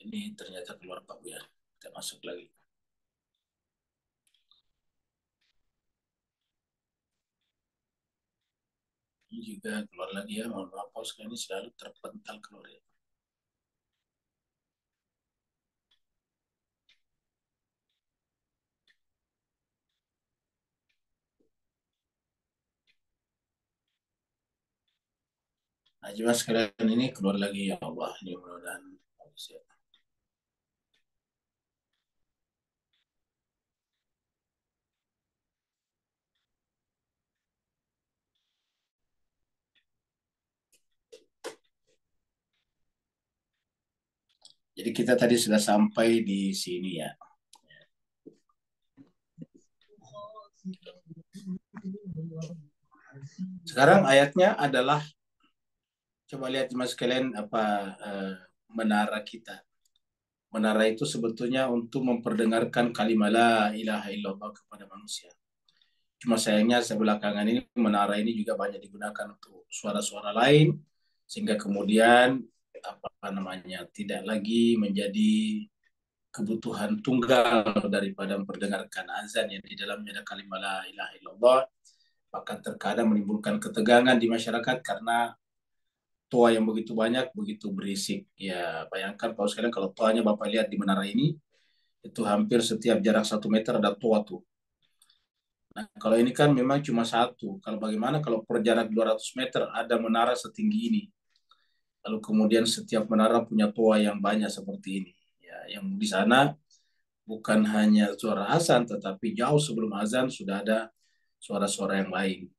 Ini ternyata keluar Pak ya. Kita masuk lagi. Ini juga keluar lagi ya. Mohon maaf, sekali ini selalu terpental keluar ya. Nah, jelas sekalian ini keluar lagi ya Allah. Ini mudah-mudahan bagus ya. Jadi kita tadi sudah sampai di sini ya. Sekarang ayatnya adalah, coba lihat mas kalian apa menara kita. Menara itu sebetulnya untuk memperdengarkan kalimat la ilaha illallah kepada manusia. Cuma sayangnya sebelakangan ini menara ini juga banyak digunakan untuk suara-suara lain sehingga kemudian apa namanya tidak lagi menjadi kebutuhan tunggal daripada memperdengarkan azan yang di dalamnya ada kalimat la ilaha illallah. Bahkan terkadang menimbulkan ketegangan di masyarakat karena toa yang begitu banyak, begitu berisik. Ya, bayangkan kalau sekalian kalau toanya Bapak lihat di menara ini, itu hampir setiap jarak 1 meter ada toa tuh. Nah, kalau ini kan memang cuma satu. Kalau bagaimana kalau per jarak 200 meter ada menara setinggi ini? Lalu kemudian setiap menara punya toa yang banyak seperti ini. Ya, yang di sana bukan hanya suara azan, tetapi jauh sebelum azan sudah ada suara-suara yang lain.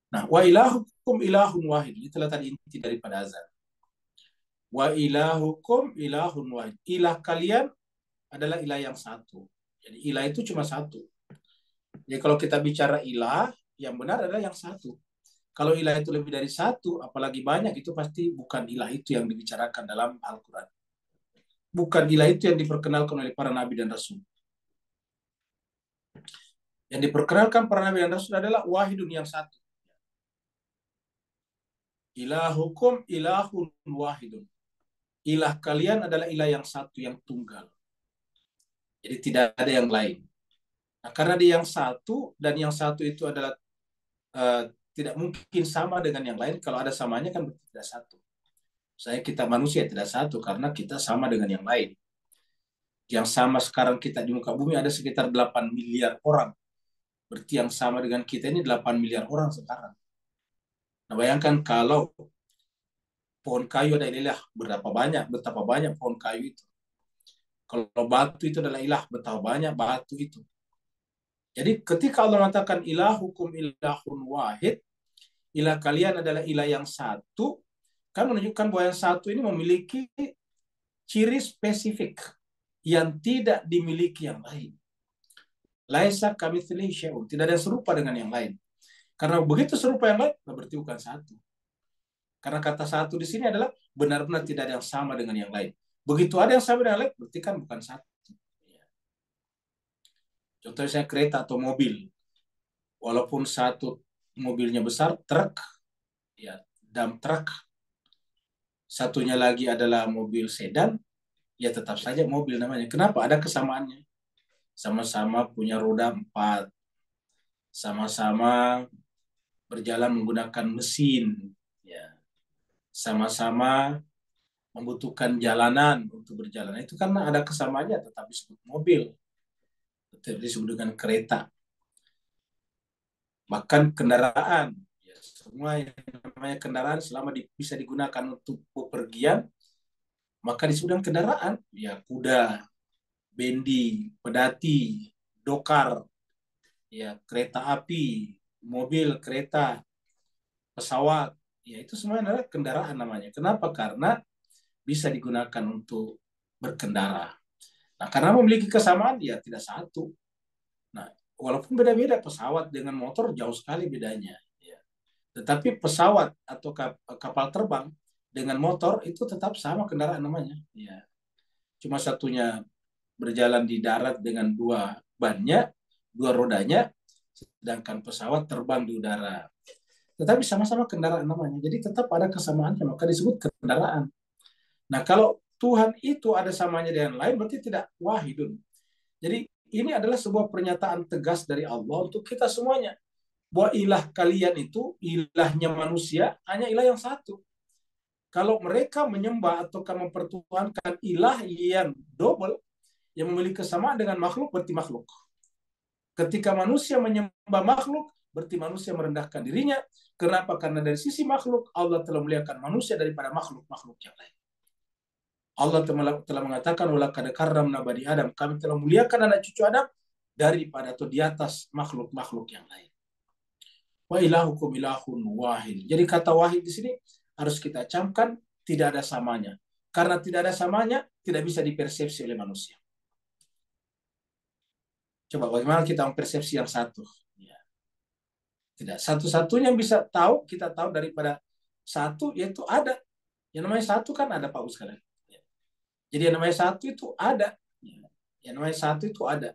Nah, wa ilahukum ilahun wahid. Itulah tadi inti daripada azan. Wa ilahukum ilahun wahid. Ilah kalian adalah ilah yang satu. Jadi ilah itu cuma satu. Jadi kalau kita bicara ilah, yang benar adalah yang satu. Kalau ilah itu lebih dari satu, apalagi banyak, itu pasti bukan ilah itu yang dibicarakan dalam Al-Quran. Bukan ilah itu yang diperkenalkan oleh para nabi dan rasul. Yang diperkenalkan para nabi dan rasul adalah wahidun yang satu. Ilahukum ilahun wahidun. Ilah kalian adalah ilah yang satu, yang tunggal. Jadi tidak ada yang lain. Nah, karena dia yang satu, dan yang satu itu adalah tidak mungkin sama dengan yang lain. Kalau ada samanya kan berarti tidak satu. Saya kita manusia tidak satu karena kita sama dengan yang lain. Yang sama sekarang kita di muka bumi ada sekitar 8 miliar orang. Berarti yang sama dengan kita ini 8 miliar orang sekarang. Nah, bayangkan kalau pohon kayu ada ilah, betapa banyak pohon kayu itu. Kalau batu itu adalah ilah, betapa banyak batu itu. Jadi ketika Allah mengatakan ilahukum ilahun wahid, ilah kalian adalah ilah yang satu, kan menunjukkan bahwa yang satu ini memiliki ciri spesifik yang tidak dimiliki yang lain. Laisa kamitslihi syai'un, tidak ada yang serupa dengan yang lain. Karena begitu serupa yang lain, berarti bukan satu. Karena kata satu di sini adalah benar-benar tidak ada yang sama dengan yang lain. Begitu ada yang sama dengan yang lain, berarti kan bukan satu. Contohnya saya kereta atau mobil. Walaupun satu mobilnya besar, truk, ya, dump truck. Satunya lagi adalah mobil sedan, ya tetap saja mobil namanya. Kenapa? Ada kesamaannya. Sama-sama punya roda 4. Sama-sama berjalan menggunakan mesin. Ya. Sama-sama membutuhkan jalanan untuk berjalan. Itu karena ada kesamaannya, tetap disebut mobil. Tetap disebut dengan kereta. Bahkan kendaraan. Ya, semua yang namanya kendaraan selama bisa digunakan untuk bepergian, maka disebut dengan kendaraan. Ya, kuda, bendi, pedati, dokar, ya, kereta api, mobil, kereta, pesawat, ya itu semua adalah kendaraan namanya. Kenapa? Karena bisa digunakan untuk berkendara. Nah, karena memiliki kesamaan, ya tidak satu. Nah, walaupun beda-beda pesawat dengan motor jauh sekali bedanya. Ya. Tetapi pesawat atau kapal terbang dengan motor itu tetap sama kendaraan namanya. Ya. Cuma satunya berjalan di darat dengan 2 bannya, 2 rodanya, sedangkan pesawat terbang di udara. Tetapi sama-sama kendaraan namanya. Jadi tetap ada kesamaannya, maka disebut kendaraan. Nah, kalau Tuhan itu ada samanya dengan lain, berarti tidak wahidun. Jadi ini adalah sebuah pernyataan tegas dari Allah untuk kita semuanya. Bahwa ilah kalian itu, ilahnya manusia, hanya ilah yang satu. Kalau mereka menyembah atau mempertuhankan ilah yang double, yang memiliki kesamaan dengan makhluk, berarti makhluk. Ketika manusia menyembah makhluk, berarti manusia merendahkan dirinya. Kenapa? Karena dari sisi makhluk, Allah telah memuliakan manusia daripada makhluk-makhluk yang lain. Allah telah mengatakan, walaqad karramna bani Adam, kami telah muliakan anak cucu Adam daripada atau di atas makhluk-makhluk yang lain. Wa ilahukum ilahun wahid. Jadi kata wahid di sini harus kita camkan, tidak ada samanya. Karena tidak ada samanya, tidak bisa dipersepsi oleh manusia. Coba bagaimana kita mempersepsi yang satu? Ya. Tidak. Satu-satunya yang bisa tahu, kita tahu daripada satu, yaitu ada. Yang namanya satu kan ada, Pak sekalian. Ya. Jadi yang namanya satu itu ada. Ya. Yang namanya satu itu ada.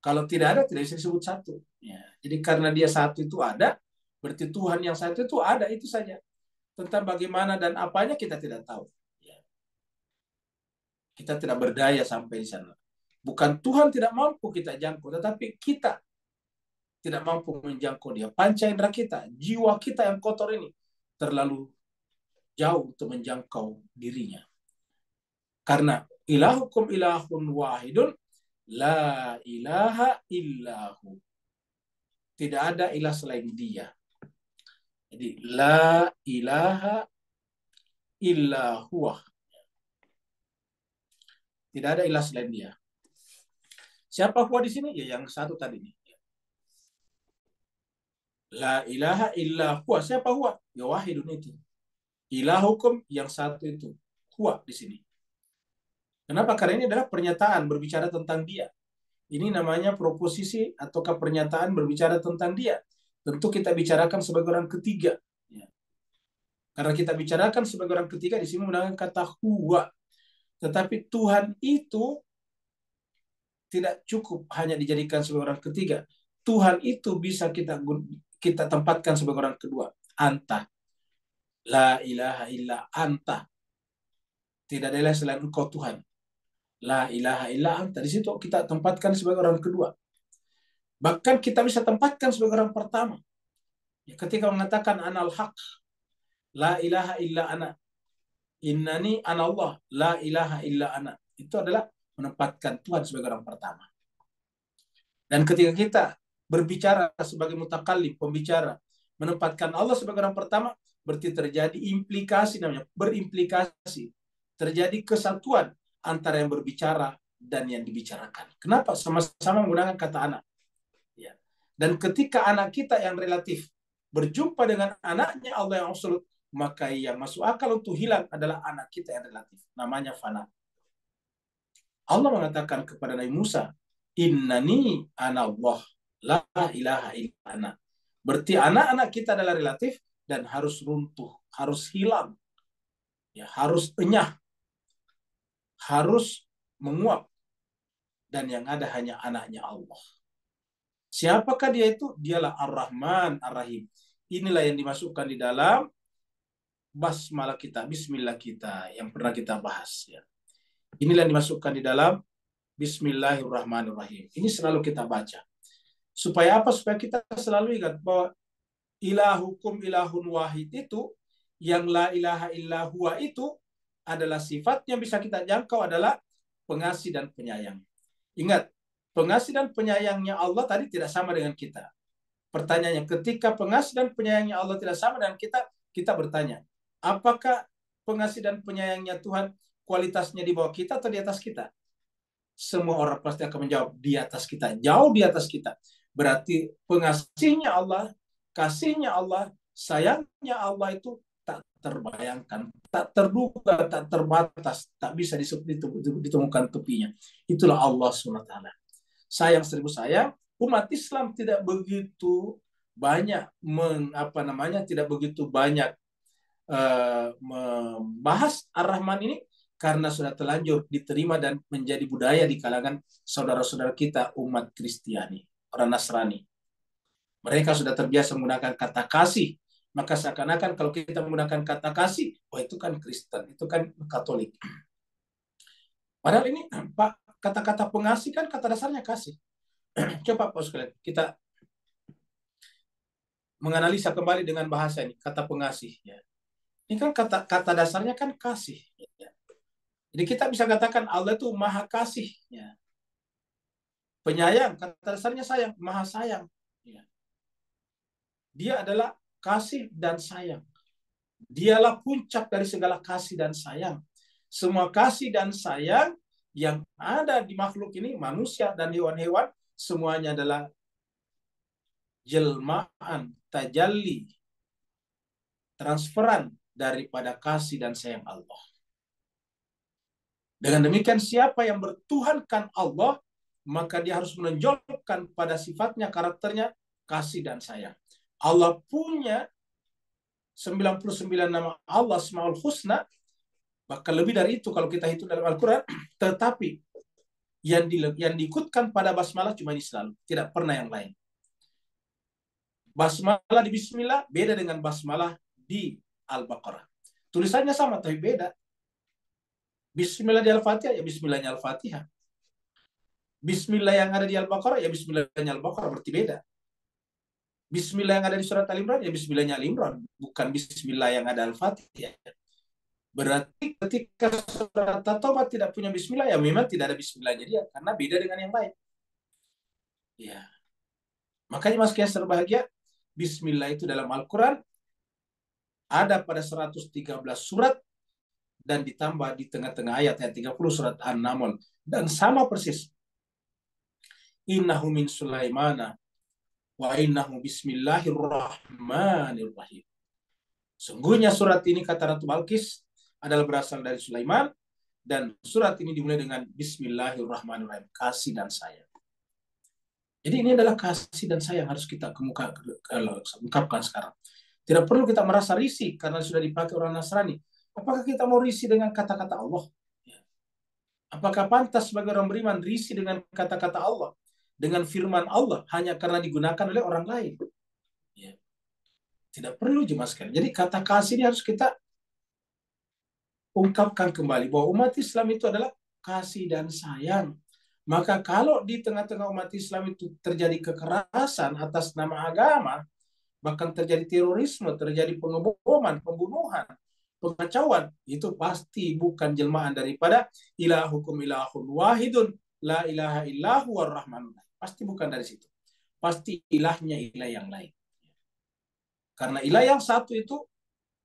Kalau tidak ada, tidak bisa disebut satu. Ya. Jadi karena dia satu itu ada, berarti Tuhan yang satu itu ada, itu saja. Tentang bagaimana dan apanya kita tidak tahu. Ya. Kita tidak berdaya sampai di sana. Bukan Tuhan tidak mampu kita jangkau, tetapi kita tidak mampu menjangkau dia. Panca indera kita, jiwa kita yang kotor ini terlalu jauh untuk menjangkau dirinya. Karena ilahukum ilahun wahidun, la ilaha illahu. Tidak ada ilah selain dia. Jadi la ilaha illahu. Tidak ada ilah selain dia. Siapa huwa di sini? Ya yang satu tadi nih. La ilaha illa huwa. Siapa huwa? Ya wahidun itu. Ilahukum yang satu itu. Huwa di sini. Kenapa? Karena ini adalah pernyataan berbicara tentang dia. Ini namanya proposisi ataukah pernyataan berbicara tentang dia. Tentu kita bicarakan sebagai orang ketiga. Ya. Karena kita bicarakan sebagai orang ketiga di sini menggunakan kata huwa. Tetapi Tuhan itu tidak cukup hanya dijadikan sebagai orang ketiga. Tuhan itu bisa kita tempatkan sebagai orang kedua. Anta. La ilaha illa anta. Tidak ada ilah selain engkau Tuhan. La ilaha illa anta. Di situ kita tempatkan sebagai orang kedua. Bahkan kita bisa tempatkan sebagai orang pertama. Ya, ketika mengatakan anal haq. La ilaha illa ana. Innani anallah. La ilaha illa ana. Itu adalah menempatkan Tuhan sebagai orang pertama. Dan ketika kita berbicara sebagai mutakallim, pembicara, menempatkan Allah sebagai orang pertama, berarti terjadi implikasi, namanya berimplikasi. Terjadi kesatuan antara yang berbicara dan yang dibicarakan. Kenapa? Sama-sama menggunakan kata anak. Ya. Dan ketika anak kita yang relatif berjumpa dengan anaknya Allah yang absolut, maka yang masuk akal untuk hilang adalah anak kita yang relatif. Namanya fana. Allah mengatakan kepada Nabi Musa, Innani ana Allah, la ilaha illa ana. Berarti anak-anak kita adalah relatif dan harus runtuh, harus hilang, ya, harus enyah, harus menguap. Dan yang ada hanya anaknya Allah. Siapakah dia itu? Dialah Ar-Rahman, Ar-Rahim. Inilah yang dimasukkan di dalam basmalah kita, bismillah kita, yang pernah kita bahas. Ya. Inilah yang dimasukkan di dalam Bismillahirrahmanirrahim. Ini selalu kita baca. Supaya apa? Supaya kita selalu ingat bahwa ilahukum ilahun wahid itu, yang la ilaha illa huwa itu adalah sifat yang bisa kita jangkau adalah pengasih dan penyayang. Ingat, pengasih dan penyayangnya Allah tadi tidak sama dengan kita. Pertanyaannya, ketika pengasih dan penyayangnya Allah tidak sama dengan kita, kita bertanya, apakah pengasih dan penyayangnya Tuhan kualitasnya di bawah kita atau di atas kita? Semua orang pasti akan menjawab di atas kita, jauh di atas kita. Berarti pengasihnya Allah, kasihnya Allah, sayangnya Allah itu tak terbayangkan, tak terduga, tak terbatas, tak bisa ditemukan tepinya. Itulah Allah SWT. Sayang seribu sayang, umat Islam tidak begitu banyak tidak begitu banyak membahas Ar-Rahman ini, karena sudah terlanjur diterima dan menjadi budaya di kalangan saudara-saudara kita umat Kristiani, orang Nasrani. Mereka sudah terbiasa menggunakan kata kasih, maka seakan-akan kalau kita menggunakan kata kasih, oh itu kan Kristen, itu kan Katolik. Padahal ini Pak, kata-kata pengasih kan kata dasarnya kasih. Coba Pak sekalian, kita menganalisa kembali dengan bahasa ini, kata pengasih. Ya. Ini kan kata dasarnya kan kasih. Ya. Jadi kita bisa katakan Allah itu maha kasih. Ya. Penyayang, kata dasarnya sayang, maha sayang. Ya. Dia adalah kasih dan sayang. Dialah puncak dari segala kasih dan sayang. Semua kasih dan sayang yang ada di makhluk ini, manusia dan hewan-hewan, semuanya adalah jelmaan, tajalli, transferan daripada kasih dan sayang Allah. Dengan demikian, siapa yang bertuhankan Allah, maka dia harus menonjolkan pada sifatnya, karakternya, kasih dan sayang. Allah punya 99 nama Allah, Asmaul Husna, bahkan lebih dari itu kalau kita hitung dalam Al-Quran, tetapi yang diikutkan pada basmalah cuma ini selalu, tidak pernah yang lain. Basmalah di Bismillah beda dengan basmalah di Al-Baqarah. Tulisannya sama, tapi beda. Bismillah di Al-Fatihah, ya Bismillahnya Al-Fatihah. Bismillah yang ada di Al-Baqarah, ya Bismillahnya Al-Baqarah, berarti beda. Bismillah yang ada di surat Al-Imran, ya Bismillahnya Al-Imran, bukan Bismillah yang ada Al-Fatihah. Berarti ketika surat At-Taubah tidak punya Bismillah, ya memang tidak ada Bismillahnya dia, karena beda dengan yang lain. Ya. Makanya Mas Kias berbahagia, Bismillah itu dalam Al-Quran ada pada 113 surat, dan ditambah di tengah-tengah ayat 30 surat An-Naml, dan sama persis. Innahu min Sulaimana wa innahu bismillahirrahmanirrahim. Sungguhnya surat ini, kata Ratu Balkis, adalah berasal dari Sulaiman, dan surat ini dimulai dengan Bismillahirrahmanirrahim, kasih dan sayang. Jadi ini adalah kasih dan sayang harus kita ungkapkan sekarang. Tidak perlu kita merasa risih karena sudah dipakai orang Nasrani. Apakah kita mau risih dengan kata-kata Allah? Apakah pantas sebagai orang beriman risih dengan kata-kata Allah, dengan firman Allah, hanya karena digunakan oleh orang lain? Ya. Tidak perlu jemaah sekalian. Jadi kata kasih ini harus kita ungkapkan kembali bahwa umat Islam itu adalah kasih dan sayang. Maka kalau di tengah-tengah umat Islam itu terjadi kekerasan atas nama agama, bahkan terjadi terorisme, terjadi pengeboman, pembunuhan, pengacauan, itu pasti bukan jelmaan daripada ilahukum ilahun wahidun la ilaha illahu ar-rahmanur rahim. Pasti bukan dari situ. Pasti ilahnya ilah yang lain. Karena ilah yang satu itu,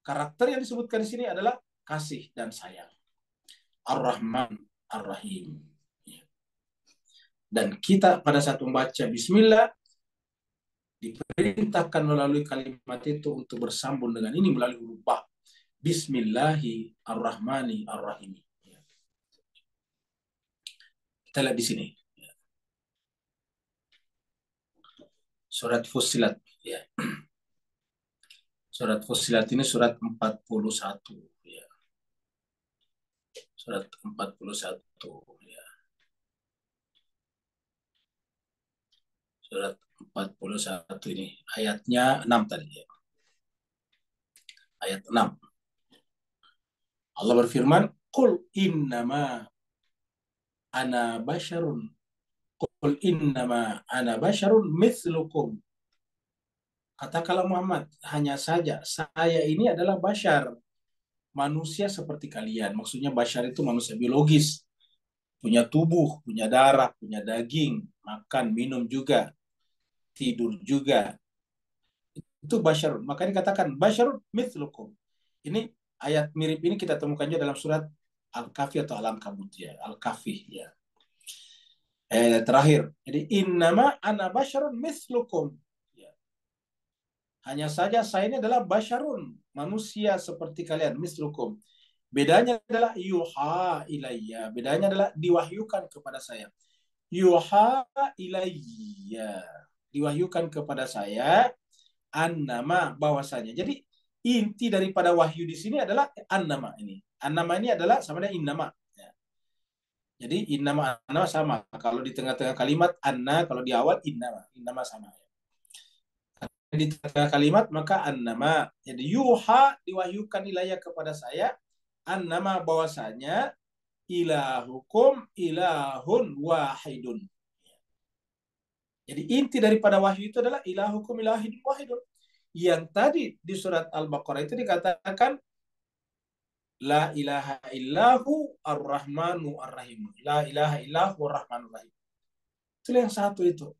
karakter yang disebutkan di sini adalah kasih dan sayang. Ar-Rahman, Ar-Rahim. Dan kita pada saat membaca Bismillah, diperintahkan melalui kalimat itu untuk bersambung dengan ini melalui huruf ba. Bismillahi ar-Rahmani ar-Rahim. Kita lihat di sini. Surat Fussilat. Ya. Surat Fussilat ini surat 41. Ya. Surat 41. Ya. Surat 41 ini. Ayatnya 6 tadi. Ya. Ayat 6. Allah berfirman, Qul innama ana basyarun. Qul innama ana basyarun mithlukum. Katakanlah Muhammad, hanya saja saya ini adalah basyar, manusia seperti kalian. Maksudnya basyar itu manusia biologis, punya tubuh, punya darah, punya daging, makan, minum juga, tidur juga. Itu basyar. Maka dikatakan basyarun mithlukum. Ini ayat mirip ini kita temukan juga dalam surat Al-Kahfi atau Al-Ankabut ya, Al-Kahfi ya. Terakhir. Jadi innama ana basyarun mithlukum. Ya. Hanya saja saya ini adalah basyarun, manusia seperti kalian, mithlukum. Bedanya adalah yuha ilayya. Bedanya adalah diwahyukan kepada saya. Yuha ilayya. Diwahyukan kepada saya annama bahwasanya. Jadi inti daripada wahyu di sini adalah annama ini. Annama ini adalah sama dengan innama. Ya. Jadi innama annama sama. Kalau di tengah-tengah kalimat anna, kalau di awal innama sama. Di tengah kalimat maka annama. Jadi yuha diwahyukan ilayya kepada saya annama bahwasanya ilahukum ilahun wahidun. Jadi inti daripada wahyu itu adalah ilahukum ilahun wahidun. Yang tadi di surat Al-Baqarah itu dikatakan la ilaha illahu ar-rahmanu ar-rahim. La ilaha illahu ar-rahmanu ar-rahim. Itu yang satu itu.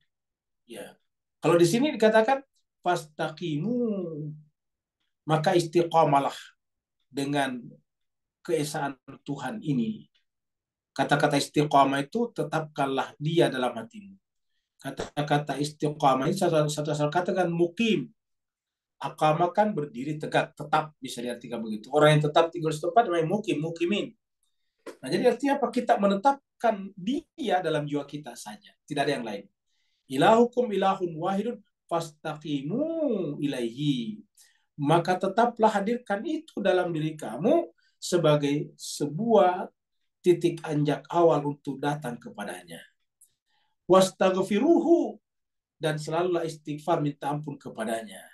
Ya. Kalau di sini dikatakan fastaqimu, maka istiqamalah dengan keesaan Tuhan ini. Kata-kata istiqamah itu tetapkanlah dia dalam hatimu. Kata-kata istiqamah ini satu kata kan mukim. Aqama kan berdiri tegak, tetap bisa diartikan begitu. Orang yang tetap tinggal setempat namanya mukimin. Nah, jadi artinya apa? Kita menetapkan dia dalam jiwa kita saja, tidak ada yang lain. Ilahukum ilahun wahidun fastaqimu ilaihi. Maka tetaplah hadirkan itu dalam diri kamu sebagai sebuah titik anjak awal untuk datang kepadanya. Wastaghfiruhu, dan selalulah istighfar minta ampun kepadanya.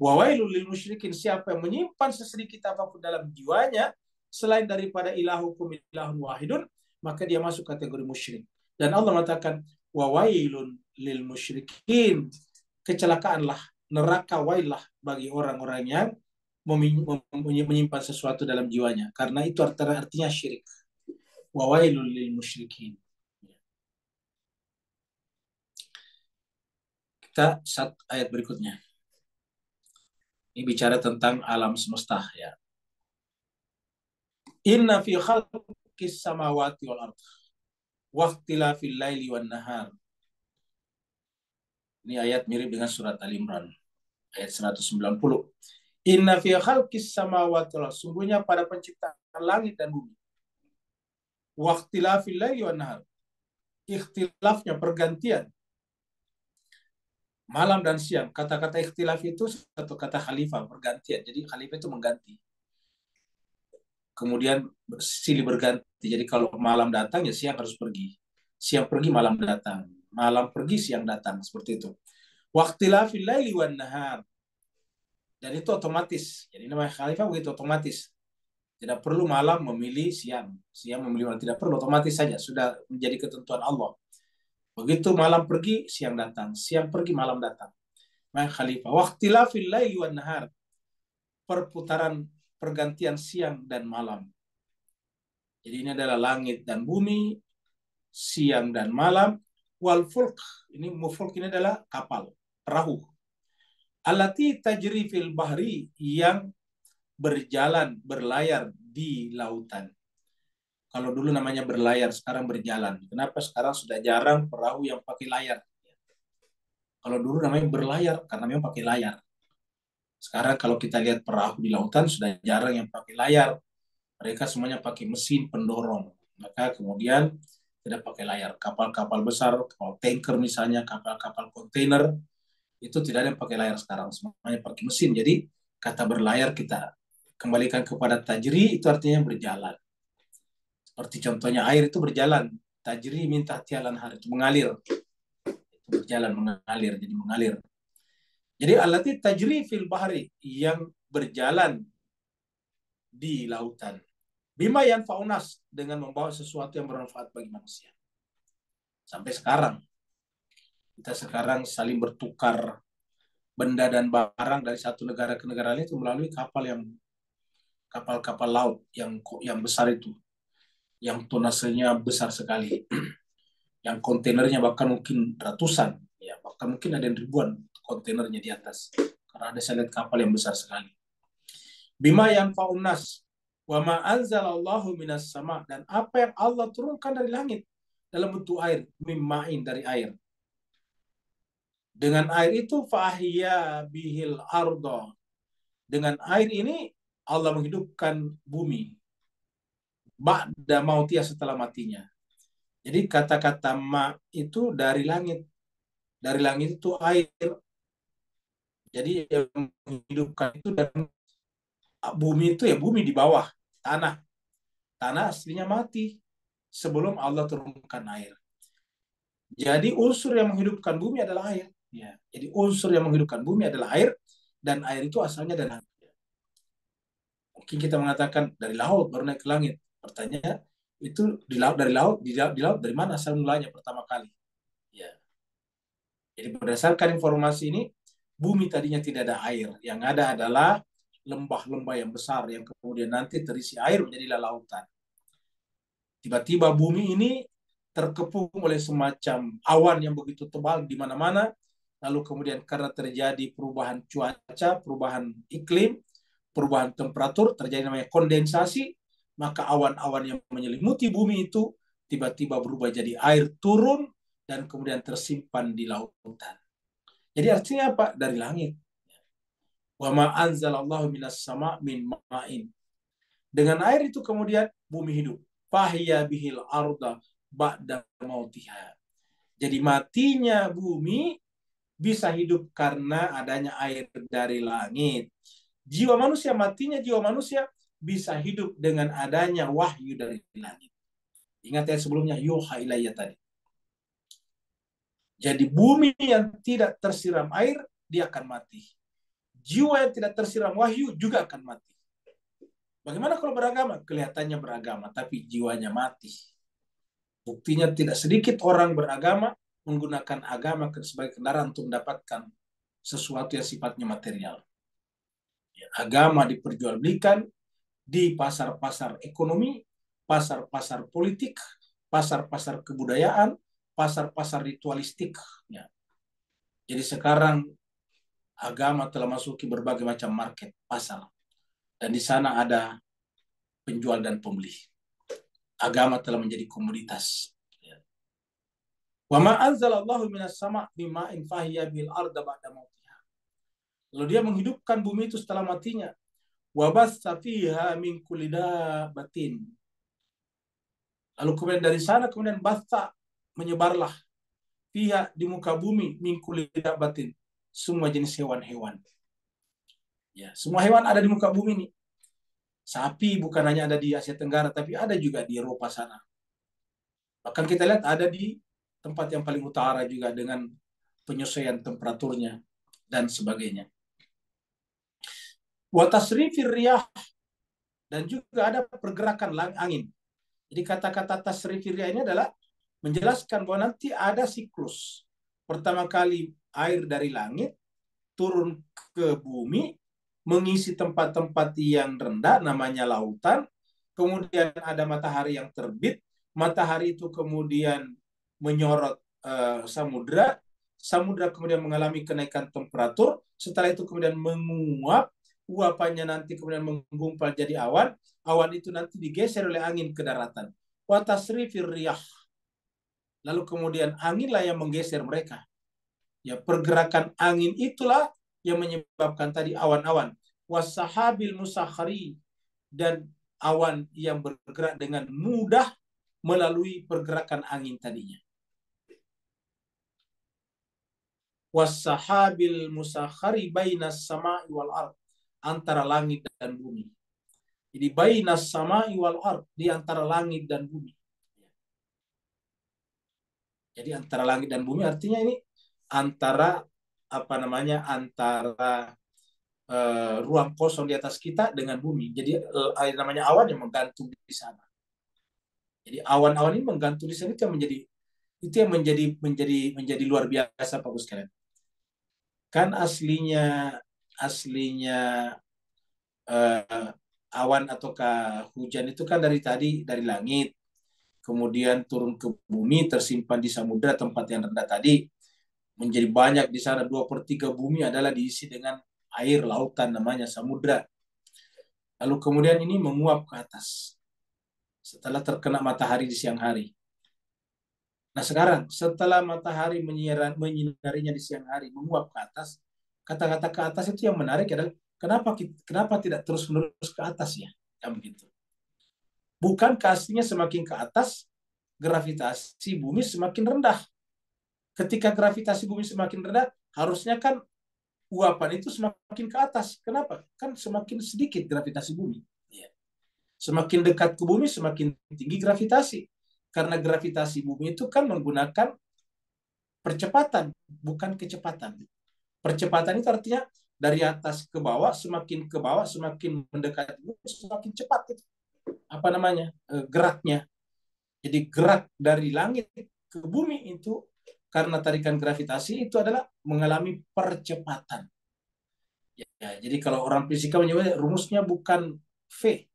Wa wailul lil musyrikin, siapa yang menyimpan sesedikit apapun dalam jiwanya selain daripada ilahukum ilahun wahidun, maka dia masuk kategori musyrik. Dan Allah mengatakan wa wailun lil musyrikin, kecelakaanlah, neraka wailah bagi orang-orang yang menyimpan sesuatu dalam jiwanya, karena itu artinya syirik. Wa wailul lil musyrikin. Kita ayat berikutnya. Ini bicara tentang alam semesta ya. Inna fi khalqis samawati wal ardh wa ikhtilafil laili wan nahar. Ini ayat mirip dengan surat Al-Imran ayat 190. Inna fi khalqis samawati wal ardh, sungguhnya pada penciptaan langit dan bumi. Wa ikhtilafil laili wan nahar. Ikhtilafnya pergantian malam dan siang. Kata-kata ikhtilaf itu satu kata khalifah, pergantian. Jadi khalifah itu mengganti. Kemudian silih berganti. Jadi kalau malam datang ya siang harus pergi. Siang pergi malam datang. Malam pergi siang datang. Seperti itu. Waqtilafil laili wan nahar. Dan itu otomatis. Jadi namanya khalifah begitu otomatis. Tidak perlu malam memilih siang. Siang memilih malam. Tidak perlu, otomatis saja. Sudah menjadi ketentuan Allah. Begitu malam pergi, siang datang. Siang pergi, malam datang. Maka khalifah. Waqtilafil laili wan nahar. Perputaran pergantian siang dan malam. Jadi ini adalah langit dan bumi, siang dan malam. Wal fulk, ini mufulk ini adalah kapal, perahu. Allati tajri fil bahri, yang berjalan, berlayar di lautan. Kalau dulu namanya berlayar, sekarang berjalan. Kenapa sekarang sudah jarang perahu yang pakai layar? Kalau dulu namanya berlayar, karena memang pakai layar. Sekarang kalau kita lihat perahu di lautan, sudah jarang yang pakai layar. Mereka semuanya pakai mesin pendorong. Maka kemudian tidak pakai layar. Kapal-kapal besar, kapal tanker misalnya, kapal-kapal kontainer, itu tidak ada yang pakai layar sekarang. Semuanya pakai mesin. Jadi kata berlayar kita kembalikan kepada tajri, itu artinya berjalan. Seperti contohnya air itu berjalan. Tajri minta tialan hari, itu mengalir. Itu berjalan, mengalir, jadi mengalir. Jadi allati tajri fil bahri, yang berjalan di lautan. Bima yanfa'unas, dengan membawa sesuatu yang bermanfaat bagi manusia. Sampai sekarang, kita sekarang saling bertukar benda dan barang dari satu negara ke negara lain itu melalui kapal-kapal laut yang besar itu, yang tonasenya besar sekali, yang kontainernya bahkan mungkin ratusan, ya bahkan mungkin ada yang ribuan kontainernya di atas. Karena ada saya lihat kapal yang besar sekali. Bima yanfa'unas wa ma anzalallahu minas sama, dan apa yang Allah turunkan dari langit dalam bentuk air, mimma'in, dari air. Dengan air itu fahya bihil ardo. Dengan air ini Allah menghidupkan bumi. Ba'da mautiyah, setelah matinya. Jadi kata-kata ma itu dari langit. Dari langit itu air. Jadi yang menghidupkan itu dari bumi itu ya bumi di bawah tanah. Tanah aslinya mati sebelum Allah turunkan air. Jadi unsur yang menghidupkan bumi adalah air. Ya. Jadi unsur yang menghidupkan bumi adalah air, dan air itu asalnya dari langit. Mungkin kita mengatakan dari laut baru naik ke langit. Pertanyaannya, itu di laut, dari laut, di laut dari mana asal mulanya pertama kali? Ya. Jadi berdasarkan informasi ini, bumi tadinya tidak ada air. Yang ada adalah lembah-lembah yang besar yang kemudian nanti terisi air menjadilah lautan. Tiba-tiba bumi ini terkepung oleh semacam awan yang begitu tebal di mana-mana, lalu kemudian karena terjadi perubahan cuaca, perubahan iklim, perubahan temperatur, terjadi namanya kondensasi, maka awan-awan yang menyelimuti bumi itu tiba-tiba berubah jadi air turun dan kemudian tersimpan di lautan. Jadi artinya apa? Dari langit. Wa ma anzalallahu minas sama min ma'in. Dengan air itu kemudian bumi hidup. Fahya bihil arda ba'da mautiha. Jadi matinya bumi bisa hidup karena adanya air dari langit. Jiwa manusia, matinya jiwa manusia bisa hidup dengan adanya wahyu dari langit. Ingat ya sebelumnya, yuha ilayya tadi. Jadi bumi yang tidak tersiram air, dia akan mati. Jiwa yang tidak tersiram wahyu juga akan mati. Bagaimana kalau beragama? Kelihatannya beragama, tapi jiwanya mati. Buktinya tidak sedikit orang beragama menggunakan agama sebagai kendaraan untuk mendapatkan sesuatu yang sifatnya material. Ya, agama diperjualbelikan di pasar-pasar ekonomi, pasar-pasar politik, pasar-pasar kebudayaan, pasar-pasar ritualistik. Ya. Jadi sekarang agama telah masuki berbagai macam market, pasar. Dan di sana ada penjual dan pembeli. Agama telah menjadi komoditas. Wa ma anzalallahu minas sama' bima'in fahiyya bil arda ba'da mautiha. Lalu dia menghidupkan bumi itu setelah matinya. Wa bassa fiha min kulli dabatin. Lalu kemudian dari sana kemudian bassa, menyebarlah fiha, di muka bumi, min kulli dabatin, semua jenis hewan-hewan. Ya, semua hewan ada di muka bumi ini. Sapi bukan hanya ada di Asia Tenggara, tapi ada juga di Eropa sana. Bahkan kita lihat ada di tempat yang paling utara juga dengan penyesuaian temperaturnya dan sebagainya. Wa tasrifir riyah, dan juga ada pergerakan angin. Jadi kata-kata tasrifir riyah ini adalah menjelaskan bahwa nanti ada siklus. Pertama kali air dari langit turun ke bumi, mengisi tempat-tempat yang rendah, namanya lautan. Kemudian ada matahari yang terbit, matahari itu kemudian menyorot samudra, samudra kemudian mengalami kenaikan temperatur, setelah itu kemudian menguap, uapannya nanti kemudian menggumpal jadi awan, awan itu nanti digeser oleh angin ke daratan. Wa tasrifir riyah. Lalu kemudian anginlah yang menggeser mereka. Ya, pergerakan angin itulah yang menyebabkan tadi awan-awan. Wasahabil musakhari, dan awan yang bergerak dengan mudah melalui pergerakan angin tadinya. Wasahabil musakhari bainas sama'i wal ard, antara langit dan bumi. Jadi bainas sama'i wal ard, di antara langit dan bumi. Jadi antara langit dan bumi artinya ini antara antara ruang kosong di atas kita dengan bumi. Jadi namanya awan yang menggantung di sana. Jadi awan-awan ini menggantung di sana, itu yang menjadi luar biasa Pak Bos sekalian. Kan aslinya awan ataukah hujan itu kan dari langit, kemudian turun ke bumi, tersimpan di samudra tempat yang rendah tadi, menjadi banyak di sana. 2/3 bumi adalah diisi dengan air lautan, namanya samudra. Lalu kemudian ini menguap ke atas setelah terkena matahari di siang hari. Nah sekarang setelah matahari menyinarinya di siang hari, menguap ke atas, kata-kata ke atas itu yang menarik adalah kenapa tidak terus-menerus ke atas ya? Kan begitu. Bukan aslinya semakin ke atas, gravitasi bumi semakin rendah. Ketika gravitasi bumi semakin rendah, harusnya kan uapan itu semakin ke atas. Kenapa? Kan semakin sedikit gravitasi bumi. Semakin dekat ke bumi, semakin tinggi gravitasi. Karena gravitasi bumi itu kan menggunakan percepatan, bukan kecepatan. Percepatan itu artinya dari atas ke bawah, semakin mendekat bumi, semakin cepat itu. Geraknya. Jadi gerak dari langit ke bumi itu karena tarikan gravitasi itu adalah mengalami percepatan. Ya, jadi kalau orang fisika menyebutnya rumusnya bukan V,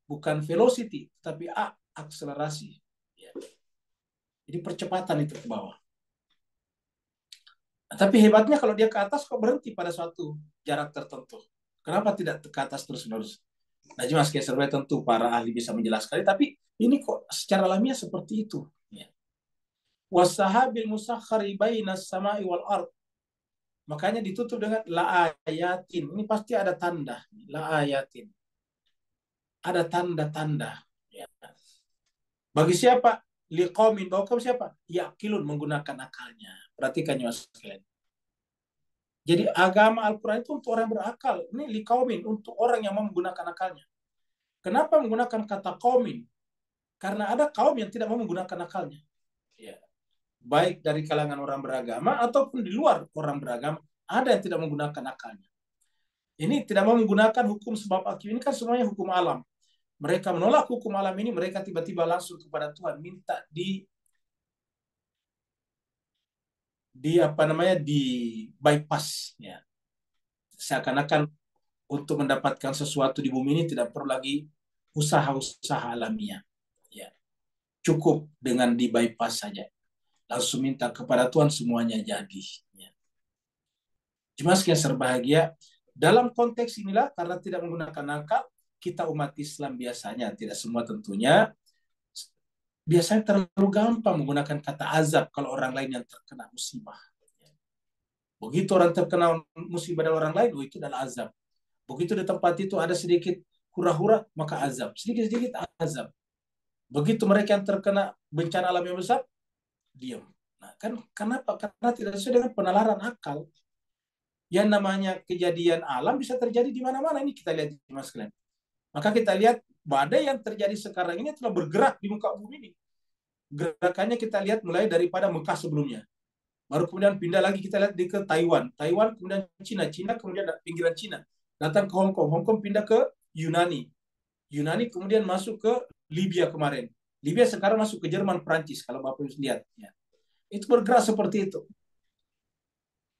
bukan velocity, tapi A, akselerasi. Ya. Jadi percepatan itu ke bawah. Nah, tapi hebatnya kalau dia ke atas kok berhenti pada suatu jarak tertentu. Kenapa tidak ke atas terus-menerus? Nah, Mas Keserwe tentu para ahli bisa menjelaskan, tapi ini kok secara alamiah seperti itu. Ya. Wasahabil musakhari bainas sama'i wal ard. Makanya ditutup dengan la ayatin. Ini pasti ada tanda. La ayatin. Ada tanda-tanda. Ya. Bagi siapa? Liqaumin. Bagi kaum siapa? Yaqilun, menggunakan akalnya. Perhatikan Mas sekalian. Jadi agama Al-Quran itu untuk orang berakal. Ini liqaumin, untuk orang yang mau menggunakan akalnya. Kenapa menggunakan kata qaumin? Karena ada kaum yang tidak mau menggunakan akalnya. Ya. Baik dari kalangan orang beragama ataupun di luar orang beragama, ada yang tidak menggunakan akalnya. Ini tidak mau menggunakan hukum sebab akibat, ini kan semuanya hukum alam. Mereka menolak hukum alam ini, mereka tiba-tiba langsung kepada Tuhan minta di bypass ya. Seakan-akan untuk mendapatkan sesuatu di bumi ini tidak perlu lagi usaha-usaha alamiah. Ya. Cukup dengan di bypass saja. Langsung minta kepada Tuhan, semuanya jadi. Ya. Jemaah sekalian berbahagia, dalam konteks inilah karena tidak menggunakan akal, kita umat Islam biasanya, tidak semua tentunya, biasanya terlalu gampang menggunakan kata azab kalau orang lain yang terkena musibah. Begitu orang terkena musibah dari orang lain, itu adalah azab. Begitu di tempat itu ada sedikit hura-hura, maka azab. Sedikit-sedikit azab. Begitu mereka yang terkena bencana alam yang besar, diam. Nah, kan kenapa? Karena tidak sesuai dengan penalaran akal. Yang namanya kejadian alam bisa terjadi di mana-mana. Ini kita lihat, Mas Glenn. Maka kita lihat badai yang terjadi sekarang ini telah bergerak di muka bumi ini. Gerakannya kita lihat mulai daripada Mekah sebelumnya. Baru kemudian pindah lagi kita lihat ke Taiwan. Taiwan kemudian Cina. Cina kemudian pinggiran Cina. Datang ke Hong Kong. Hong Kong pindah ke Yunani. Yunani kemudian masuk ke Libya kemarin. Libya sekarang masuk ke Jerman, Prancis. Kalau Bapak lihat. Ya. Itu bergerak seperti itu.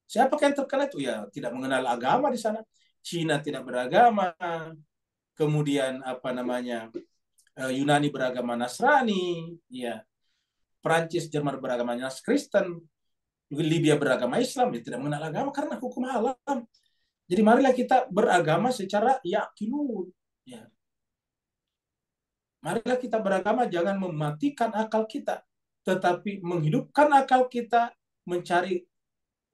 Siapa yang terkena itu? Ya tidak mengenal agama di sana. Cina tidak beragama, kemudian Yunani beragama Nasrani, ya, Prancis, Jerman beragama Kristen, Libya beragama Islam, ya tidak mengenal agama karena hukum alam. Jadi marilah kita beragama secara yakinun, ya. Marilah kita beragama jangan mematikan akal kita, tetapi menghidupkan akal kita, mencari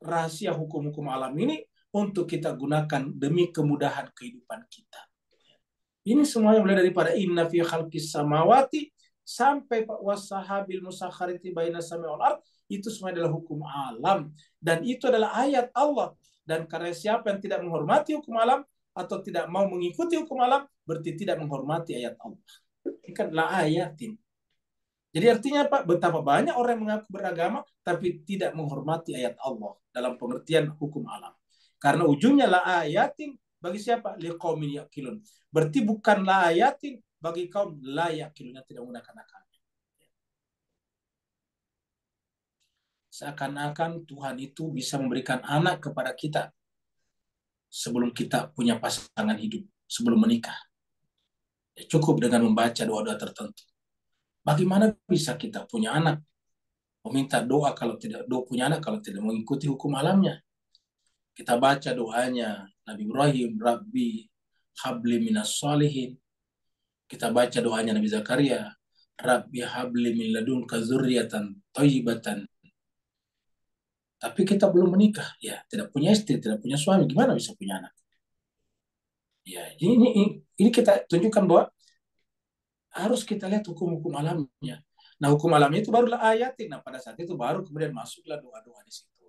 rahasia hukum-hukum alam ini untuk kita gunakan demi kemudahan kehidupan kita. Ini semuanya mulai daripada inna fi khalqis samawati sampai wasahabil musakharati baina samai wal ard, itu semua adalah hukum alam dan itu adalah ayat Allah. Dan karena siapa yang tidak menghormati hukum alam atau tidak mau mengikuti hukum alam berarti tidak menghormati ayat Allah. Ini kan la ayatin. Jadi artinya apa? Betapa banyak orang yang mengaku beragama tapi tidak menghormati ayat Allah dalam pengertian hukum alam. Karena ujungnya la ayatin bagi siapa? Liqaumin yaqilun. Berarti bukan la ayatin bagi kaum la yaqilun yang tidak menggunakan akalnya. Seakan-akan Tuhan itu bisa memberikan anak kepada kita sebelum kita punya pasangan hidup, sebelum menikah. Ya, cukup dengan membaca doa-doa tertentu. Bagaimana bisa kita punya anak? Meminta doa kalau tidak punya anak kalau tidak mengikuti hukum alamnya. Kita baca doanya Nabi Ibrahim, Rabbi habli minas solihin. Kita baca doanya Nabi Zakaria, Rabbi habli min ladunka dzurriatan thayyibatan. Tapi kita belum menikah, ya, tidak punya istri, tidak punya suami, gimana bisa punya anak? Ya, ini kita tunjukkan bahwa harus kita lihat hukum-hukum alamnya. Nah, hukum alamnya itu barulah ayatin. Nah, pada saat itu baru kemudian masuklah doa-doa di situ.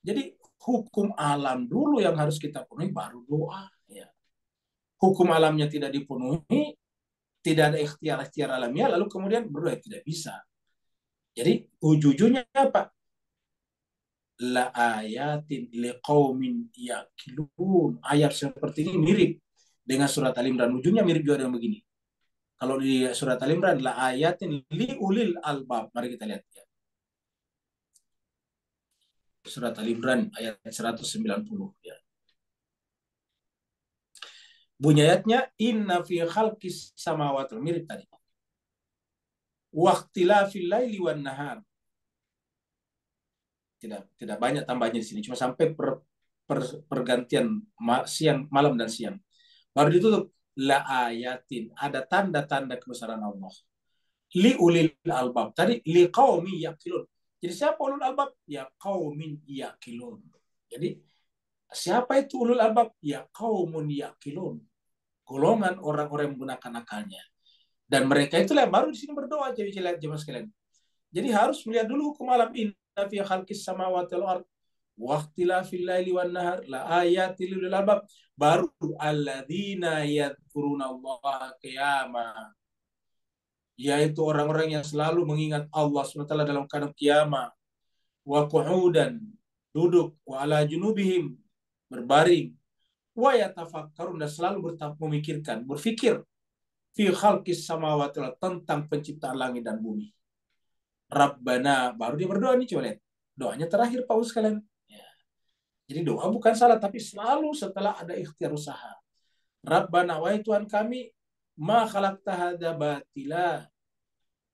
Jadi hukum alam dulu yang harus kita penuhi, baru doa. Ya. Hukum alamnya tidak dipenuhi, tidak ada ikhtiar-ikhtiar alamiah, lalu kemudian berdoa tidak bisa. Jadi ujung-ujungnya apa? La ayatin liqaumin yaqilun. Ayat seperti ini mirip dengan surat Al-Imran. Ujungnya mirip juga dengan begini. Kalau di surat Al-Imran la ayatin liulil albab. Mari kita lihat ya. Surat Al-Imran ayat 190 ya. Bunyi ayatnya inna fi khalqis samawati, mirip tadi. Waqtilafil laili wan nahar. Tidak banyak tambahnya di sini, cuma sampai pergantian siang, malam dan siang. Baru ditutup la ayatin, ada tanda-tanda kebesaran Allah. Li ulil albab. Tadi li qaumi yaqilun. Jadi siapa ulul albab? Ya qaumin yaqilun. Jadi siapa itu ulul albab? Ya qaumun yaqilun. Golongan orang-orang yang menggunakan akalnya. Dan mereka itulah yang baru di sini berdoa, jemaah sekalian. Jadi harus melihat dulu hukum alam ini. Fi khalqis samawati wal ard wa ikhtilafil laili wan nahar la ayatil lil albab, baru alladzina yadhkuruna Allah qiyama, yaitu orang-orang yang selalu mengingat Allah SWT dalam keadaan qiyamah, wa qu'udan, duduk, wa ala junubihim, berbaring, wa yatafakkarun, dan selalu memikirkan, berfikir fi khalqis samawati wal ard, tentang penciptaan langit dan bumi. Rabbana, baru dia berdoa nih, coba lihat. Doanya terakhir Pak sekalian. Ya. Jadi doa bukan salah, tapi selalu setelah ada ikhtiar usaha. Rabbana, wahai Tuhan kami, ma khalaqta hadza batila.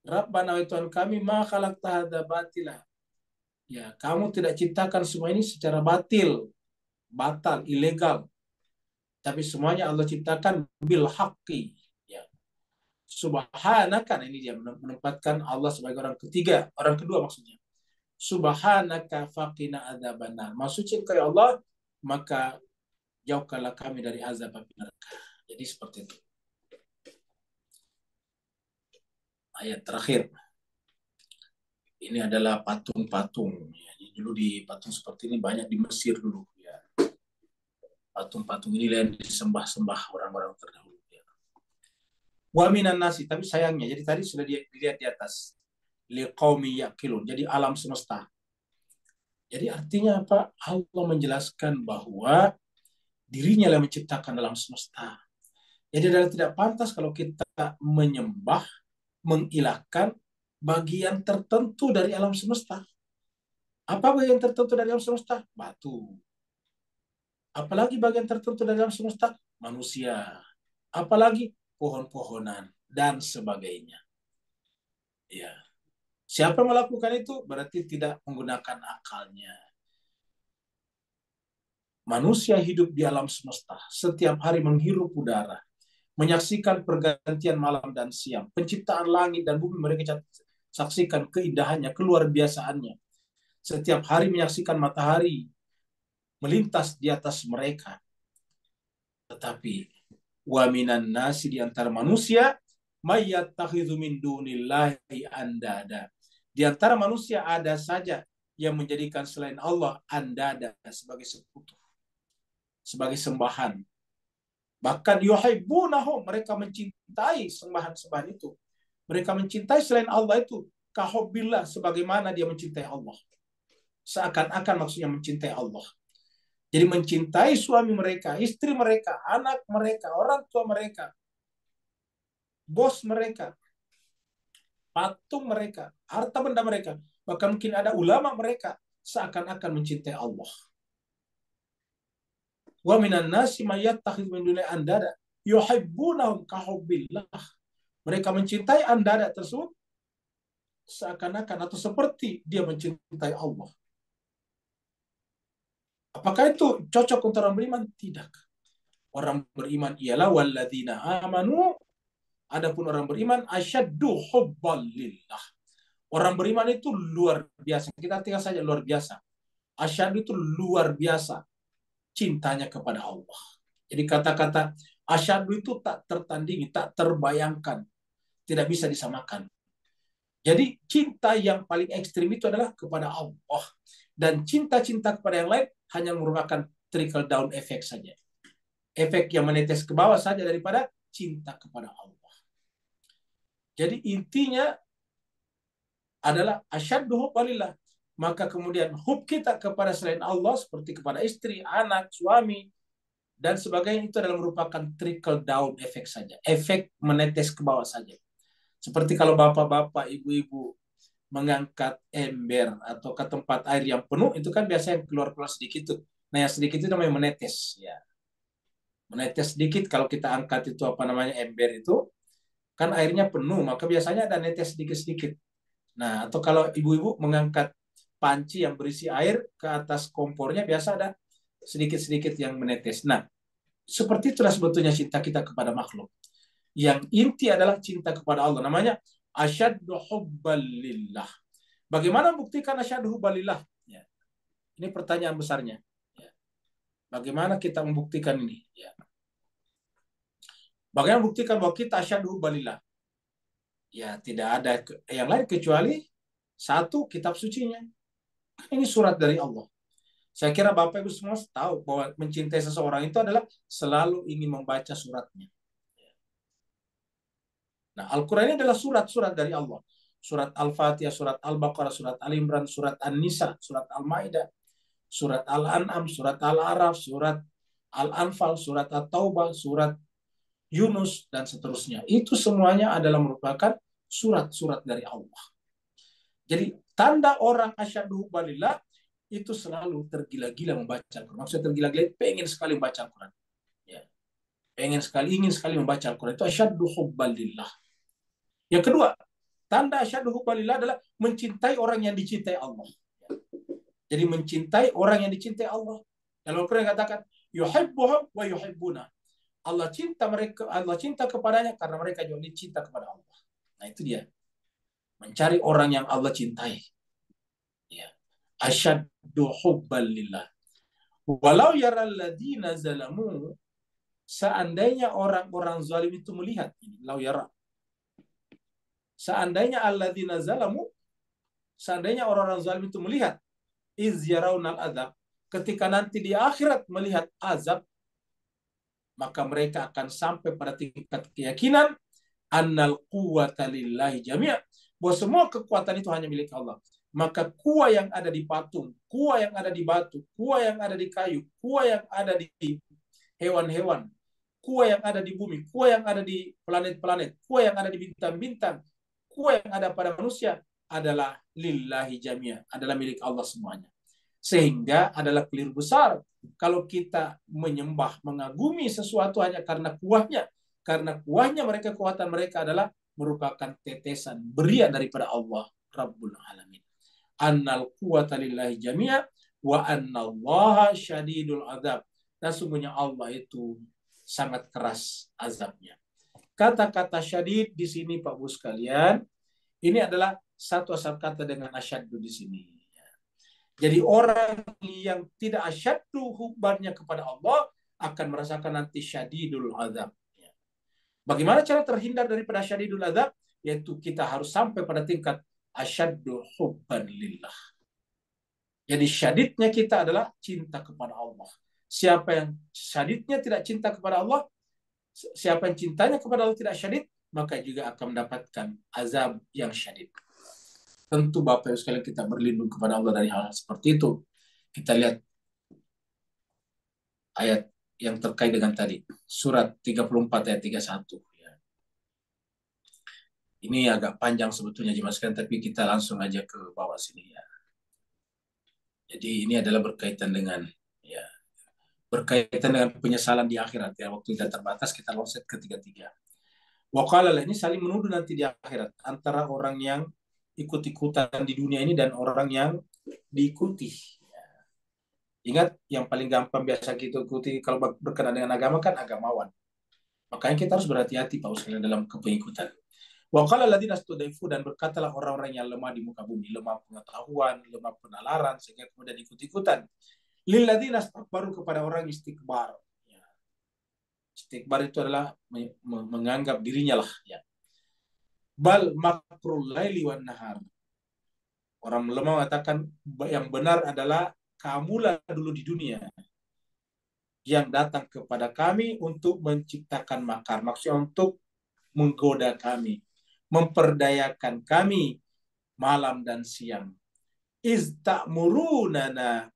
Rabbana, wahai Tuhan kami, ma khalaqta hadza batila. Ya, kamu tidak ciptakan semua ini secara batal, ilegal. Tapi semuanya Allah ciptakan bil haqqi. Subhanaka, ini dia menempatkan Allah sebagai orang ketiga, orang kedua maksudnya. Subhanaka faqina adzabannar. Maksudnya engkau ya Allah, maka jauhkanlah kami dari azab api neraka. Jadi seperti itu. Ayat terakhir. Ini adalah patung-patung. Ya, dulu di patung seperti ini banyak di Mesir dulu. Ya. Patung-patung ini yang disembah-sembah orang-orang terdahulu. Wa minan nasi, tapi sayangnya, jadi tadi sudah dilihat di atas. Liqaumi yaqilun, jadi alam semesta. Jadi artinya apa? Allah menjelaskan bahwa dirinya yang menciptakan alam semesta. Jadi adalah tidak pantas kalau kita menyembah, mengilahkan bagian tertentu dari alam semesta. Apa bagian tertentu dari alam semesta? Batu, Apalagi bagian tertentu dari alam semesta, manusia. Apalagi pohon-pohonan dan sebagainya. Ya. Siapa yang melakukan itu berarti tidak menggunakan akalnya. Manusia hidup di alam semesta, setiap hari menghirup udara, menyaksikan pergantian malam dan siang, penciptaan langit dan bumi, mereka saksikan keindahannya, keluar biasaannya. Setiap hari menyaksikan matahari melintas di atas mereka. Tetapi wa minan nasi, di antara manusia, mayyattakhidhu min dunillahi andada. Di antara manusia ada saja yang menjadikan selain Allah andada sebagai sekutu, sebagai sembahan. Bahkan yuhibbunahum, mereka mencintai sembahan-sembahan itu. Mereka mencintai selain Allah itu kahubbillah, sebagaimana dia mencintai Allah. Seakan-akan maksudnya mencintai Allah. Jadi mencintai suami mereka, istri mereka, anak mereka, orang tua mereka, bos mereka, patung mereka, harta benda mereka, bahkan mungkin ada ulama mereka, seakan-akan mencintai Allah. Wa minan nasi may yattakhidhu min dunillahi andada yuhibbunahum kahubbillah. Mereka mencintai andada tersebut seakan-akan atau seperti dia mencintai Allah. Apakah itu cocok untuk orang beriman? Tidak. Orang beriman ialah walladzina amanu. Adapun orang beriman asyaddu hubbalillah. Orang beriman itu luar biasa. Kita tinggal saja luar biasa. Asyaddu itu luar biasa cintanya kepada Allah. Jadi kata-kata asyaddu itu tak tertandingi, tak terbayangkan, tidak bisa disamakan. Jadi cinta yang paling ekstrim itu adalah kepada Allah. Dan cinta-cinta kepada yang lain hanya merupakan trickle down effect saja. Efek yang menetes ke bawah saja daripada cinta kepada Allah. Jadi intinya adalah asyaddu hubbalillah. Maka kemudian hub kita kepada selain Allah seperti kepada istri, anak, suami, dan sebagainya itu adalah merupakan trickle down effect saja. Efek menetes ke bawah saja. Seperti kalau bapak-bapak, ibu-ibu mengangkat ember atau ke tempat air yang penuh, itu kan biasanya keluar-keluar sedikit tuh. Nah yang sedikit itu namanya menetes. Ya. Menetes sedikit kalau kita angkat itu ember itu, kan airnya penuh, maka biasanya ada netes sedikit-sedikit. Nah, atau kalau ibu-ibu mengangkat panci yang berisi air ke atas kompornya, biasa ada sedikit-sedikit yang menetes. Nah, seperti itulah sebetulnya cinta kita kepada makhluk. Yang inti adalah cinta kepada Allah. Namanya asyaddu hubbalillah. Bagaimana membuktikan asyaddu hubbalillah? Ya. Ini pertanyaan besarnya. Ya. Bagaimana kita membuktikan ini? Ya. Bagaimana membuktikan bahwa kita asyaddu hubbalillah? Ya, tidak ada yang lain kecuali satu, kitab sucinya. Ini surat dari Allah. Saya kira Bapak Ibu semua tahu bahwa mencintai seseorang itu adalah selalu ingin membaca suratnya. Nah, Al-Quran ini adalah surat-surat dari Allah. Surat Al-Fatihah, surat Al-Baqarah, surat Al-Imran, surat An-Nisa, surat Al-Ma'idah, surat Al-An'am, surat Al-Araf, surat Al-Anfal, surat At-Taubah, surat Yunus, dan seterusnya. Itu semuanya adalah merupakan surat-surat dari Allah. Jadi tanda orang asyaddu hubbalillah itu selalu tergila-gila membaca Al-Quran. Maksudnya tergila-gila, pengen sekali membaca Al-Quran. Ya. Ingin sekali membaca Al-Quran. Itu asyaddu hubbalillah. Yang kedua, tanda asyaddu hubbalillah adalah mencintai orang yang dicintai Allah. Ya. Jadi mencintai orang yang dicintai Allah. Dalam Al-Quran katakan, yuhibbuhum wa yuhibbuna. Allah cinta mereka, Allah cinta kepadanya karena mereka juga dicinta kepada Allah. Nah itu dia. Mencari orang yang Allah cintai. Ya. Asyaddu hubbalillah. Walau yaral ladina zalamu, seandainya orang-orang zalim itu melihat, lau yara. Seandainya alladzina zalamu, seandainya orang-orang zalim itu melihat, iz yarawnal azab, ketika nanti di akhirat melihat azab, maka mereka akan sampai pada tingkat keyakinan annal quwwata lillahi jami'a, bahwa semua kekuatan itu hanya milik Allah. Maka kuah yang ada di patung, kuah yang ada di batu, kuah yang ada di kayu, kuah yang ada di hewan-hewan, kuah yang ada di bumi, kuah yang ada di planet-planet, kuah yang ada di bintang-bintang, kuah yang ada pada manusia adalah lillahi jami'a, adalah milik Allah semuanya. Sehingga adalah keliru besar kalau kita menyembah, mengagumi sesuatu hanya karena kuahnya. Karena kuahnya mereka, kekuatan mereka adalah merupakan tetesan berian daripada Allah Rabbul Alamin. Annal quwata lillahi jami'a wa annallaha syadidul azab. Dan sungguhnya Allah itu sangat keras azabnya. Kata-kata syadid di sini Pak Bu sekalian, ini adalah satu asal kata dengan asyaddu di sini. Jadi orang yang tidak asyaddu hubbannya kepada Allah akan merasakan nanti syadidul azab. Bagaimana cara terhindar daripada syadidul azab? Yaitu kita harus sampai pada tingkat asyaddu hubban lillah. Jadi syadidnya kita adalah cinta kepada Allah. Siapa yang syadidnya tidak cinta kepada Allah, siapa yang cintanya kepada Allah tidak syadid, maka juga akan mendapatkan azab yang syadid. Tentu Bapak Ibu sekalian kita berlindung kepada Allah dari hal seperti itu. Kita lihat ayat yang terkait dengan tadi. Surat 34 ayat 31. Ini agak panjang sebetulnya jemaah sekalian, tapi kita langsung aja ke bawah sini ya. Jadi ini adalah berkaitan dengan penyesalan di akhirat ya. Waktu kita terbatas, kita lonset ke 33. Waqalalah, ini saling menuduh nanti di akhirat antara orang yang ikut-ikutan di dunia ini dan orang yang diikuti. Ingat, yang paling gampang biasa kita ikuti kalau berkenaan dengan agama kan agamawan. Makanya kita harus berhati-hati Pak sekalian dalam kepengikutan. Wa qala alladziina istud'ifu, dan berkatalah orang-orang yang lemah di muka bumi, lemah pengetahuan, lemah penalaran, sehingga kemudian ikut-ikutan. Lil ladziina istakbaru, kepada orang istikbar. Istikbar itu adalah menganggap dirinya lah ya. Bal makrul laili wan nahar. Orang lemah mengatakan yang benar adalah kamulah dulu di dunia yang datang kepada kami untuk menciptakan makar, maksudnya untuk menggoda kami, memperdayakan kami malam dan siang. Izta'murunana,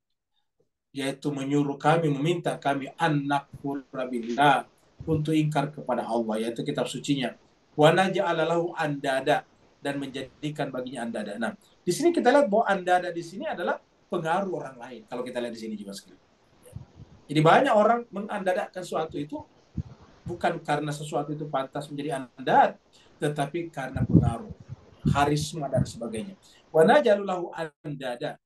yaitu menyuruh kami, meminta kami annakfura billah, untuk ingkar kepada Allah, yaitu kitab sucinya. Wa naj'ala lahu andada, dan menjadikan baginya andada. Nah, di sini kita lihat bahwa andada di sini adalah pengaruh orang lain. Kalau kita lihat di sini juga sekali. Jadi banyak orang mengandadakan sesuatu itu bukan karena sesuatu itu pantas menjadi andat, tetapi karena pengaruh, harisma dan sebagainya. Wa naj'alu lahu andada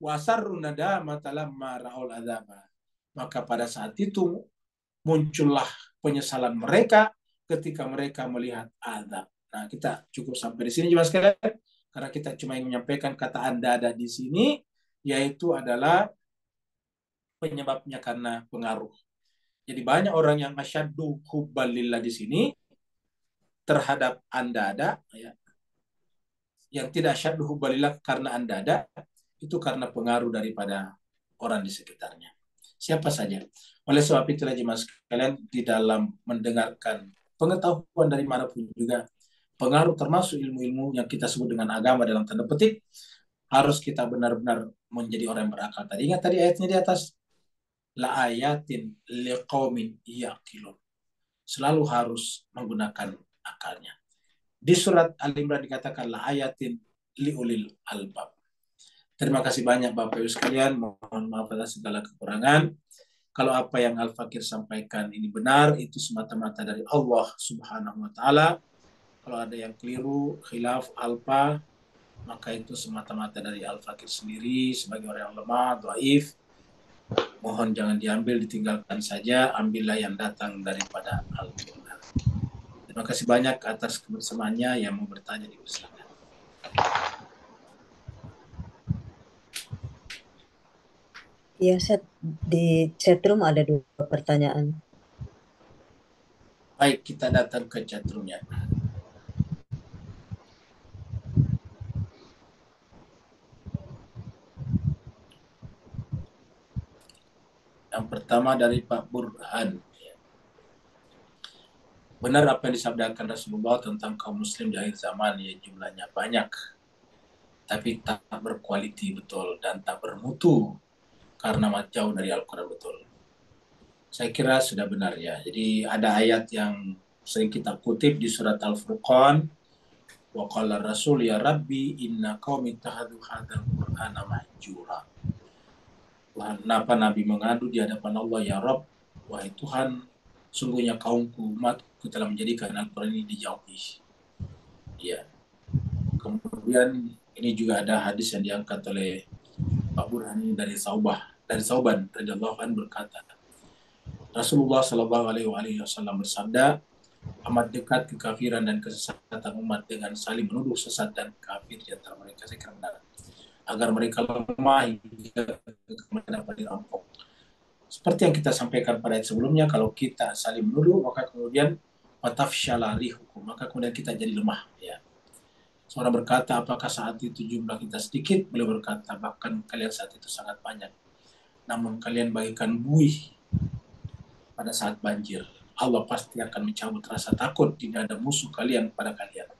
wa sarru nadamata lamma ra'ul adzaba. Maka pada saat itu muncullah penyesalan mereka ketika mereka melihat azab. Nah, kita cukup sampai di sini juga sekalian, karena kita cuma ingin menyampaikan kata andada di sini, yaitu adalah penyebabnya karena pengaruh. Jadi banyak orang yang asyaddu hubban lillah di sini terhadap andada ya. Yang tidak asyaddu hubban lillah karena andada, itu karena pengaruh daripada orang di sekitarnya. Siapa saja. Oleh sebab itulah jemaah sekalian, di dalam mendengarkan pengetahuan dari manapun juga, pengaruh termasuk ilmu-ilmu yang kita sebut dengan agama dalam tanda petik, harus kita benar-benar menjadi orang yang berakal. Tadi ingat tadi ayatnya di atas, la ayatin liqaumin yaqilun. Selalu harus menggunakan akalnya. Di surat Al-Imran dikatakan la ayatin liulil albab. Terima kasih banyak Bapak Ibu sekalian. Mohon maaf atas segala kekurangan. Kalau apa yang Al-Fakir sampaikan ini benar, itu semata-mata dari Allah Subhanahu wa Ta'ala. Kalau ada yang keliru, khilaf, alpa, maka itu semata-mata dari Al-Fakir sendiri sebagai orang yang lemah, dhaif. Mohon jangan diambil, ditinggalkan saja. Ambillah yang datang daripada Al-Quran. Terima kasih banyak atas kebersamaannya. Yang mau bertanya dipersilakan. Ya, di chatroom ada 2 pertanyaan. Baik, kita datang ke chatroomnya. Yang pertama dari Pak Burhan. Benar apa yang disabdakan Rasulullah tentang kaum muslim di akhir zaman, ya jumlahnya banyak, tapi tak berkualiti betul dan tak bermutu karena jauh dari Al-Quran betul. Saya kira sudah benar ya. Jadi ada ayat yang sering kita kutip di surat Al-Furqan, wa qala Rasul ya Rabbi inna qaumi ittakhadhu hadzal Qur'ana mahjura. Kenapa Nabi mengadu di hadapan Allah, ya Rob, wahai Tuhan, sungguhnya kaumku, umatku telah menjadikan Al-Quran ini dijauhi. Ya. Kemudian ini juga ada hadis yang diangkat oleh Pak Burhan ini dari Sauban radhiyallahu anhu berkata, Rasulullah Shallallahu Alaihi Wasallam bersabda, amat dekat kekafiran dan kesesatan umat dengan saling menuduh sesat dan kafir di antara mereka, saya kira benar, agar mereka lemah hingga dapat dirampok. Seperti yang kita sampaikan pada ayat sebelumnya, kalau kita saling menuduh, maka kemudian watafshala rihukum, maka kemudian kita jadi lemah. Ya. Seorang berkata, apakah saat itu jumlah kita sedikit? Beliau berkata, bahkan kalian saat itu sangat banyak. Namun kalian bagaikan buih pada saat banjir. Allah pasti akan mencabut rasa takut tidak ada musuh kalian pada kalian.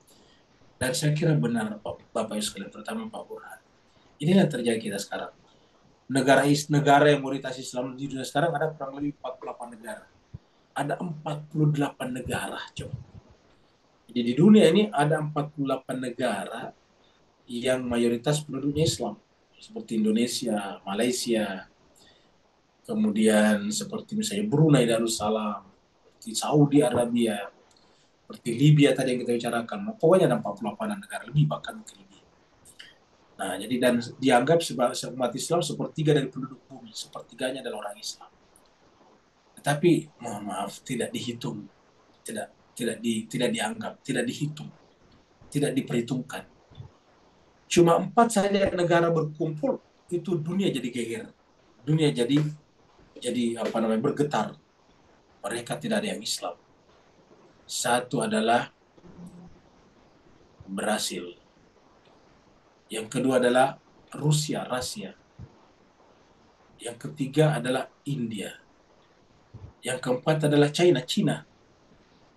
Dan saya kira benar Bapak Ibu sekalian, terutama Pak Burhan. Inilah yang terjadi kita sekarang. Negara yang mayoritas Islam di dunia sekarang ada kurang lebih 48 negara. Ada 48 negara, coba. Jadi di dunia ini ada 48 negara yang mayoritas penduduknya Islam. Seperti Indonesia, Malaysia, kemudian seperti misalnya Brunei Darussalam, seperti Saudi Arabia, seperti Libya tadi yang kita bicarakan. Pokoknya ada 48 negara lebih, bahkan mungkin lebih. Nah, jadi dan dianggap umat Islam sepertiga dari penduduk bumi, sepertiganya adalah orang Islam. Tetapi mohon maaf, tidak dihitung, tidak dianggap, tidak dihitung, tidak diperhitungkan. Cuma 4 saja negara berkumpul, itu dunia jadi geger, dunia jadi bergetar. Mereka tidak ada yang Islam. Satu adalah Brasil. Yang kedua adalah Rusia. Yang ketiga adalah India. Yang keempat adalah Cina.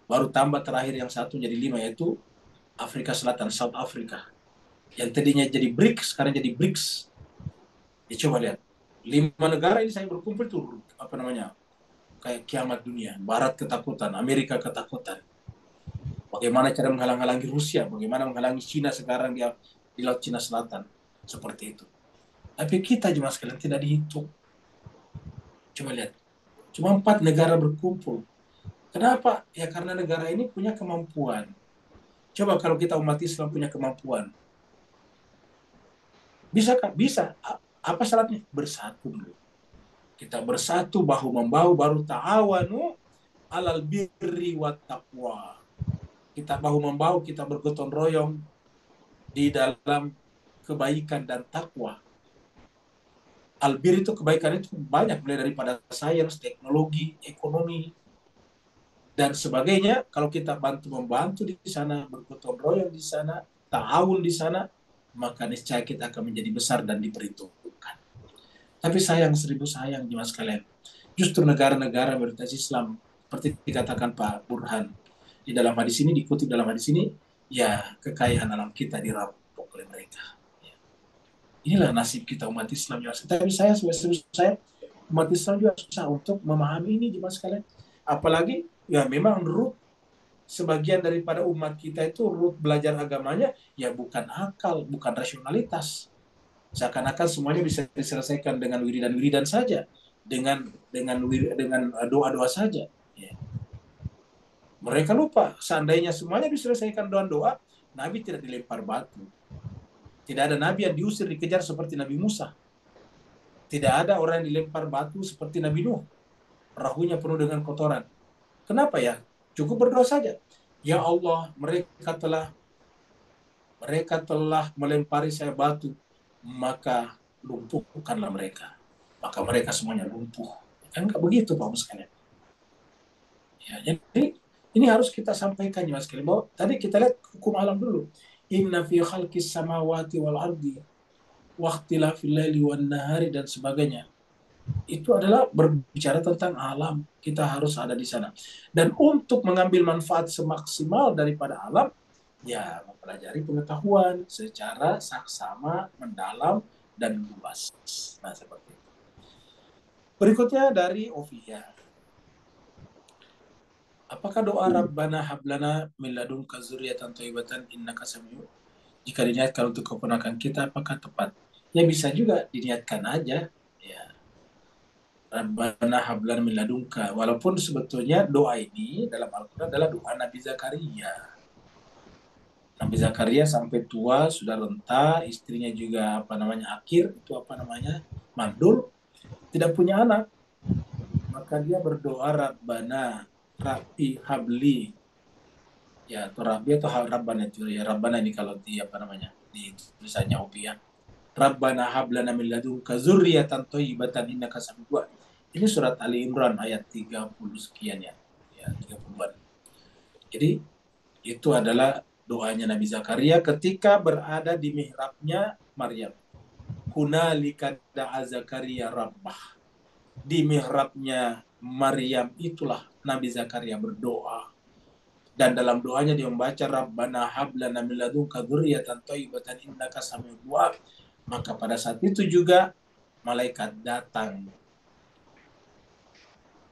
Baru tambah terakhir yang satu jadi 5, yaitu Afrika Selatan, South Africa. Yang tadinya jadi BRICS, sekarang jadi BRICS. Ya, coba lihat. 5 negara ini saya berkumpul tuh, kayak kiamat dunia. Barat ketakutan, Amerika ketakutan. Bagaimana cara menghalang-halangi Rusia, bagaimana menghalangi Cina sekarang di Laut Cina Selatan. Seperti itu. Tapi kita jemaah sekalian tidak dihitung. Coba lihat. Cuma 4 negara berkumpul. Kenapa? Ya karena negara ini punya kemampuan. Coba kalau kita umat Islam punya kemampuan. Bisa kan? Bisa. Apa syaratnya? Bersatu dulu. Kita bersatu bahu-membahu, baru ta'awanu alal birri wat taqwa. Kita bahu-membahu, kita bergotong royong di dalam kebaikan dan takwa. Albir itu kebaikan itu banyak, mulai daripada sains, teknologi, ekonomi, dan sebagainya. Kalau kita bantu-membantu di sana, bergotong royong di sana, ta'awun di sana, maka niscaya kita akan menjadi besar dan diperhitungkan. Tapi seribu sayang jemaah sekalian, justru negara-negara mayoritas Islam, seperti dikatakan Pak Burhan di dalam hadis ini, dikutip dalam hadis ini, ya kekayaan alam kita dirampok oleh mereka. Ya. Inilah nasib kita umat Islam. Tapi saya umat Islam juga susah untuk memahami ini jemaah sekalian. Apalagi ya memang root sebagian daripada umat kita itu root belajar agamanya ya bukan akal, bukan rasionalitas. Seakan-akan semuanya bisa diselesaikan dengan wiridan saja, dengan doa-doa saja. Ya. Mereka lupa, seandainya semuanya diselesaikan doa, Nabi tidak dilempar batu. Tidak ada Nabi yang diusir, dikejar seperti Nabi Musa. Tidak ada orang yang dilempar batu seperti Nabi Nuh. Perahunya penuh dengan kotoran. Kenapa ya? Cukup berdoa saja. Ya Allah, mereka telah melempari saya batu, maka lumpuhkanlah mereka. Maka mereka semuanya lumpuh. Kan nggak begitu Pak sekalian. Ya, jadi ini harus kita sampaikan ya Mas sekalian. Bahwa tadi kita lihat hukum alam dulu. Inna fi khalqis samawati wal ardi wa ikhtilafil laili wan nahari dan sebagainya. Itu adalah berbicara tentang alam. Kita harus ada di sana. Dan untuk mengambil manfaat semaksimal daripada alam, ya mempelajari pengetahuan secara saksama, mendalam, dan luas. Nah, seperti itu. Berikutnya dari Ovia. Apakah doa Rabbana hablana min ladunka dzurriyyatan thayyibatan innaka samiu jika diniatkan untuk keponakan kita apakah tepat? Ya bisa juga diniatkan aja. Ya. Rabbana hablan min ladunka. Walaupun sebetulnya doa ini dalam Al-Quran adalah doa Nabi Zakaria. Nabi Zakaria sampai tua sudah renta, istrinya juga akhir itu mandul, tidak punya anak. Maka dia berdoa Rabbana Rabbi habli, ya atau Rabbi atau Rabbana itu ya, Rabbana ini kalau di di tulisannya Hobi ya. Rabbana hablana min ladunka dzurriyyatan thayyibatan innaka samiyud du'a. Ini surat Ali Imran ayat 30 sekian ya. Ya, 30-an. Jadi itu adalah doanya Nabi Zakaria ketika berada di mihrabnya Maryam. Hunalika da'a Zakaria rabbah. Di mihrabnya Maryam itulah Nabi Zakaria berdoa. Dan dalam doanya dia membaca Rabbana hablana min ladunka dzurriyyatan thayyibatan innaka samiyud du'a. Maka pada saat itu juga malaikat datang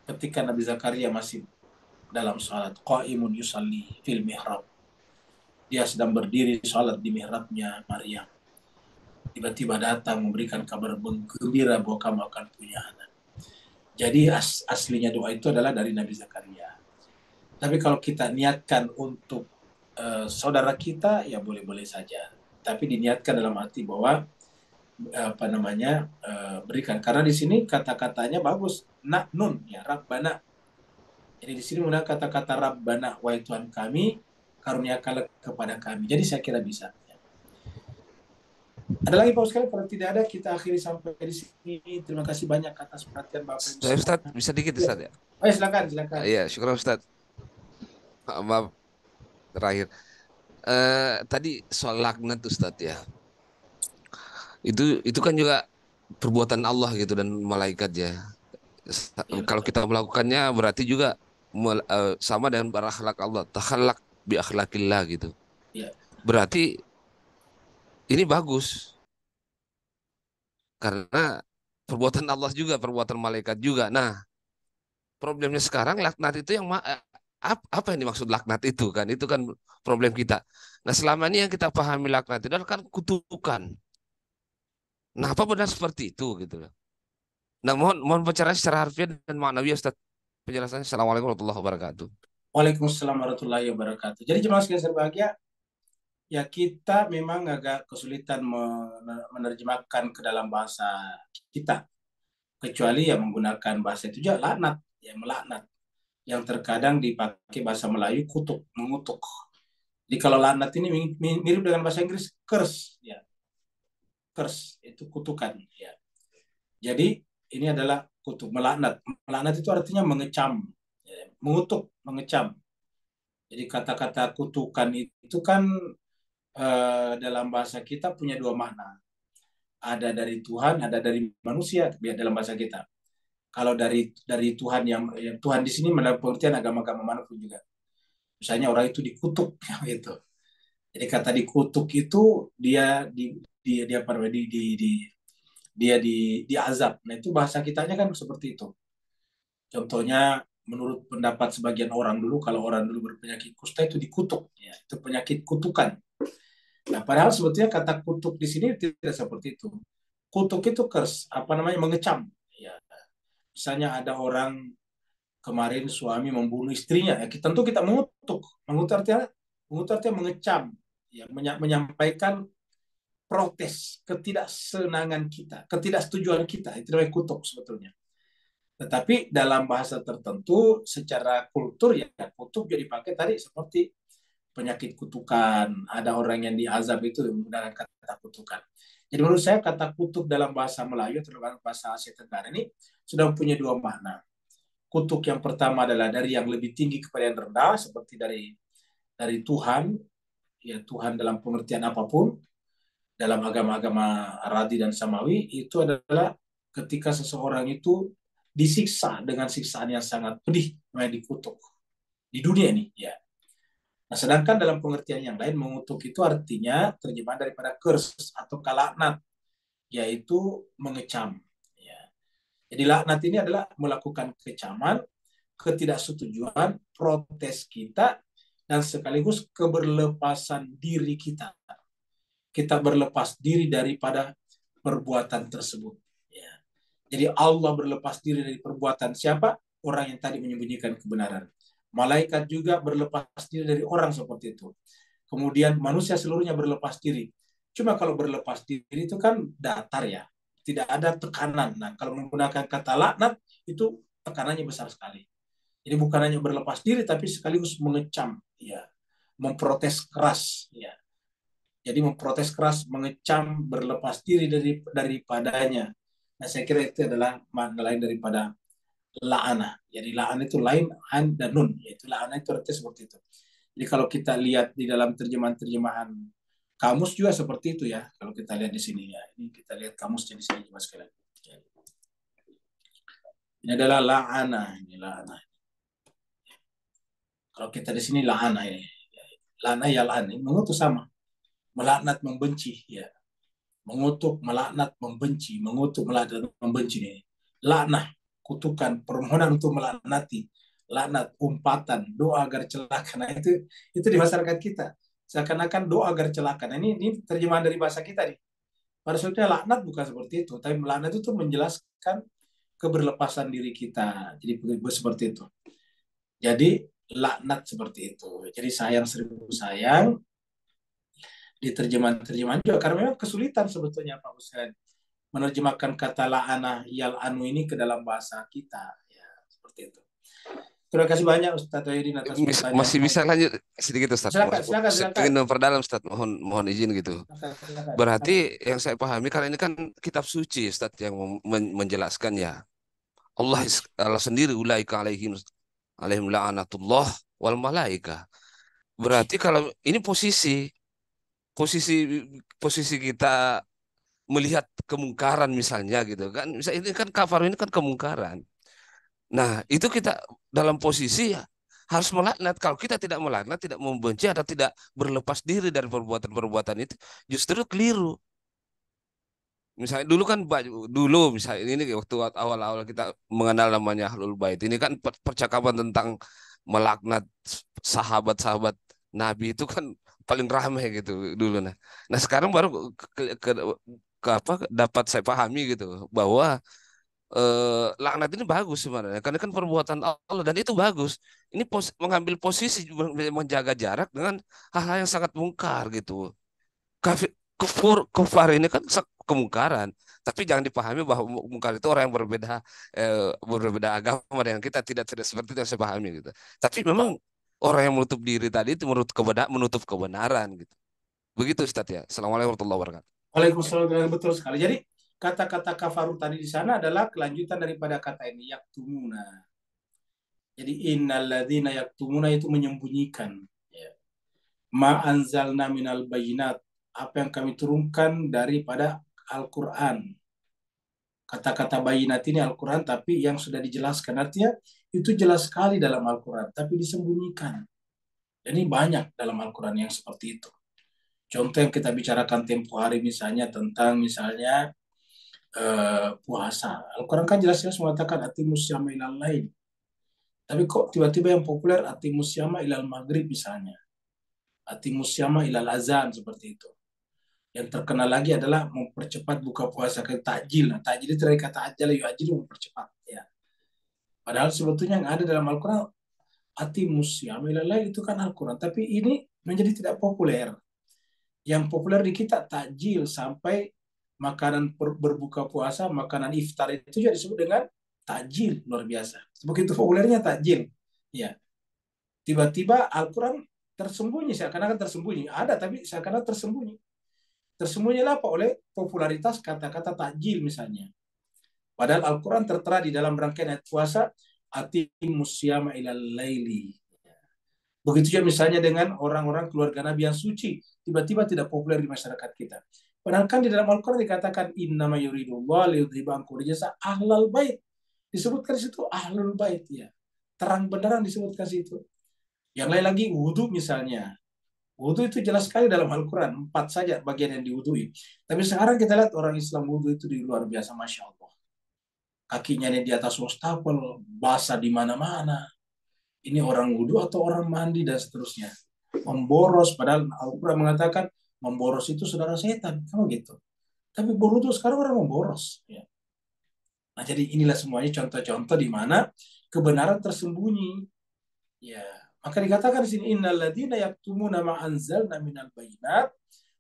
ketika Nabi Zakaria masih dalam salat, qaimun yusalli fil mihrab. Dia sedang berdiri salat di mihrabnya Maryam. Tiba-tiba datang memberikan kabar gembira bahwa kamu akan punya anak. Jadi aslinya doa itu adalah dari Nabi Zakaria. Tapi kalau kita niatkan untuk saudara kita, ya boleh-boleh saja. Tapi diniatkan dalam arti bahwa berikan. Karena di sini kata-katanya bagus. Nun ya, Rabbana. Jadi di sini menggunakan kata-kata Rabbana, wahai Tuhan kami, karuniakanlah kepada kami. Jadi saya kira bisa. Ada lagi Pak sekali, kalau tidak ada kita akhiri sampai di sini. Terima kasih banyak atas perhatian Bapak Ibu. Ustaz, bisa dikit Ustaz ya? Oh ya, silakan. Iya, syukur Ustaz. Maaf, terakhir. Tadi soal laknat Ustaz ya. Itu kan juga perbuatan Allah gitu dan malaikat ya. Kalau kita melakukannya berarti juga sama dengan berakhlak Allah, takhallaq bi akhlakillah gitu. Iya. Berarti ini bagus. Karena perbuatan Allah juga, perbuatan malaikat juga. Nah, problemnya sekarang laknat itu yang apa yang dimaksud laknat itu kan? Itu kan problem kita. Nah, selama ini yang kita pahami laknat itu adalah kan kutukan. Nah, apa benar seperti itu gitu loh. Nah, mohon bicara secara harfiah dan maknawi Ustaz. Penjelasannya. Assalamualaikum warahmatullahi wabarakatuh. Waalaikumsalam warahmatullahi wabarakatuh. Jadi jemaah sekalian berbahagia, ya kita memang agak kesulitan menerjemahkan ke dalam bahasa kita. Kecuali yang menggunakan bahasa itu juga laknat, ya melaknat. Yang terkadang dipakai bahasa Melayu kutuk, mengutuk. Jadi kalau laknat ini mirip dengan bahasa Inggris curse, ya. Curse itu kutukan, ya. Jadi ini adalah kutuk, melaknat. Melaknat itu artinya mengecam, ya. Mengutuk, mengecam. Jadi kata-kata kutukan itu kan dalam bahasa kita punya dua makna. Ada dari Tuhan, ada dari manusia dalam bahasa kita. Kalau dari Tuhan yang Tuhan di sini mendapat pengertian agama-agama manapun juga. Misalnya orang itu dikutuk gitu. Jadi kata dikutuk itu dia diazab. Nah, itu bahasa kitanya kan seperti itu. Contohnya menurut pendapat sebagian orang dulu, kalau orang dulu berpenyakit kusta itu dikutuk, ya, itu penyakit kutukan. Nah, padahal sebetulnya kata kutuk di sini tidak seperti itu. Kutuk itu curse, mengecam. Ya. Misalnya ada orang kemarin suami membunuh istrinya, ya tentu kita mengutuk. Mengutuk artinya mengecam, ya, menyampaikan protes, ketidaksenangan kita, ketidaksetujuan kita. Itu namanya kutuk sebetulnya. Tetapi dalam bahasa tertentu, secara kultur ya kutuk jadi dipakai tadi seperti penyakit kutukan. Ada orang yang diazab itu menggunakan kata kutukan. Jadi menurut saya kata kutuk dalam bahasa Melayu atau dalam bahasa Asia Tenggara ini sudah punya dua makna. Kutuk yang pertama adalah dari yang lebih tinggi kepada yang rendah, seperti dari Tuhan, ya Tuhan dalam pengertian apapun, dalam agama-agama Aradi dan Samawi, itu adalah ketika seseorang itu disiksa dengan siksaan yang sangat pedih, namanya dikutuk. Di dunia ini, ya. Nah, sedangkan dalam pengertian yang lain, mengutuk itu artinya terjemahan daripada curse atau laknat, yaitu mengecam. Ya. Jadi laknat ini adalah melakukan kecaman, ketidaksetujuan, protes kita, dan sekaligus keberlepasan diri kita. Kita berlepas diri daripada perbuatan tersebut. Ya. Jadi Allah berlepas diri dari perbuatan siapa? Orang yang tadi menyembunyikan kebenaran. Malaikat juga berlepas diri dari orang seperti itu. Kemudian manusia seluruhnya berlepas diri. Cuma kalau berlepas diri itu kan datar ya. Tidak ada tekanan. Nah, kalau menggunakan kata laknat, itu tekanannya besar sekali. Jadi bukan hanya berlepas diri, tapi sekaligus mengecam. Ya. Memprotes keras. Ya. Jadi memprotes keras, mengecam, berlepas diri daripadanya. Nah, saya kira itu adalah makna lain daripada la'anah. Jadi la'anah itu lain an dan nun. Yaitu la'anah itu artinya seperti itu. Jadi kalau kita lihat di dalam terjemahan-terjemahan kamus juga seperti itu ya. Kalau kita lihat di sini ya. Ini kita lihat kamusnya di sini juga sekali lagi. Ini adalah la'anah. Ini la'anah. Kalau kita di sini la'anah ini. La'anah ya la'anah. Mengutus sama. Melaknat membenci ya. Mengutuk, melaknat, membenci, mengutuk, melaknat, membenci nih. Laknah, kutukan, permohonan untuk melaknati, laknat, umpatan, doa agar celaka. Nah, itu di masyarakat kita. Seakan-akan doa agar celaka. Nah, ini terjemahan dari bahasa kita nih. Pada sebetulnya laknat bukan seperti itu, tapi laknat itu menjelaskan keberlepasan diri kita. Jadi seperti itu. Jadi laknat seperti itu. Jadi sayang seribu sayang di terjemahan-terjemahan juga karena memang kesulitan sebetulnya Pak Hussein menerjemahkan kata la'anah yal anu ini ke dalam bahasa kita ya seperti itu. Terima kasih banyak Ustadz Wahidin atas pertanyaan. Masih bisa lanjut sedikit Ustaz. Silakan. Saya ingin memperdalam Ustaz, mohon izin gitu. Silakan. Berarti yang saya pahami karena ini kan kitab suci Ustaz yang menjelaskan ya. Allah sendiri ulaika alaihim la'anatullah wal malaika. Berarti kalau ini posisi kita melihat kemungkaran misalnya gitu kan. Misalnya ini kan kafar ini kan kemungkaran. Nah, itu kita dalam posisi ya harus melaknat. Kalau kita tidak melaknat, tidak membenci atau tidak berlepas diri dari perbuatan-perbuatan itu, justru keliru. Misalnya dulu misalnya ini waktu awal-awal kita mengenal namanya Ahlul Bait. Ini kan percakapan tentang melaknat sahabat-sahabat Nabi itu kan paling ramai gitu dulu. Nah sekarang baru dapat saya pahami gitu bahwa laknat ini bagus sebenarnya karena kan perbuatan Allah dan itu bagus. Ini mengambil posisi menjaga jarak dengan hal-hal yang sangat mungkar gitu. Kufar ini kan kemungkaran, tapi jangan dipahami bahwa mungkar itu orang yang berbeda agama dengan kita tidak seperti itu yang saya pahami gitu. Tapi memang orang yang menutup diri tadi itu menutup kebenaran gitu. Begitu Ustaz ya. Assalamualaikum warahmatullahi wabarakatuh. Waalaikumsalam, betul sekali. Jadi kata-kata kafaru tadi di sana adalah kelanjutan daripada kata ini yaktumuna. Jadi innalladzina yaktumuna itu menyembunyikan ya. Ma anzalna minal bayinat, apa yang kami turunkan daripada Al-Quran. Kata-kata bayinat ini Al-Quran, tapi yang sudah dijelaskan. Artinya itu jelas sekali dalam Al-Quran, tapi disembunyikan. Dan ini banyak dalam Al-Quran yang seperti itu. Contoh yang kita bicarakan tempo hari misalnya tentang misalnya puasa. Al-Quran kan jelas-jelas mengatakan atimus syama ilal lain. Tapi kok tiba-tiba yang populer atimus syama ilal maghrib misalnya. Atimus syama ilal azan seperti itu. Yang terkenal lagi adalah mempercepat buka puasa ke takjil. Nah, takjil itu dari kata ajal yu'ajil mempercepat ya. Padahal sebetulnya yang ada dalam Al-Quran atimus syama ilal lain itu kan Al-Quran, tapi ini menjadi tidak populer. Yang populer di kita takjil sampai makanan berbuka puasa, makanan iftar itu juga disebut dengan takjil, luar biasa. Begitu populernya takjil. Ya. Tiba-tiba Al-Quran tersembunyi, seakan-akan tersembunyi. Ada tapi seakan-akan tersembunyi. Tersembunyilah apa? Oleh popularitas kata-kata takjil misalnya. Padahal Al-Quran tertera di dalam rangkaian ayat puasa atimus syama ilal laili. Begitu juga misalnya dengan orang-orang keluarga Nabi yang suci, tiba-tiba tidak populer di masyarakat kita. Padahal kan di dalam Al-Quran dikatakan innama yuridullah liyudhiba ankum rijsa ahlal bait. Disebutkan di situ ahlul bait ya. Terang benderang disebutkan di situ. Yang lain lagi wudhu misalnya. Wudhu itu jelas sekali dalam Al-Quran. 4 saja bagian yang diwudhui. Tapi sekarang kita lihat orang Islam wudhu itu di luar biasa, Masya Allah. Kakinya di atas wastafel, basah di mana-mana. Ini orang wudhu atau orang mandi dan seterusnya. Memboros, padahal Al-Quran mengatakan memboros itu saudara setan. Kamu gitu. Tapi berwudhu sekarang orang memboros. Ya. Nah, jadi inilah semuanya contoh-contoh di mana kebenaran tersembunyi. Ya, maka dikatakan di sini innalladzina yaktumuna ma anzalna minal bayyinat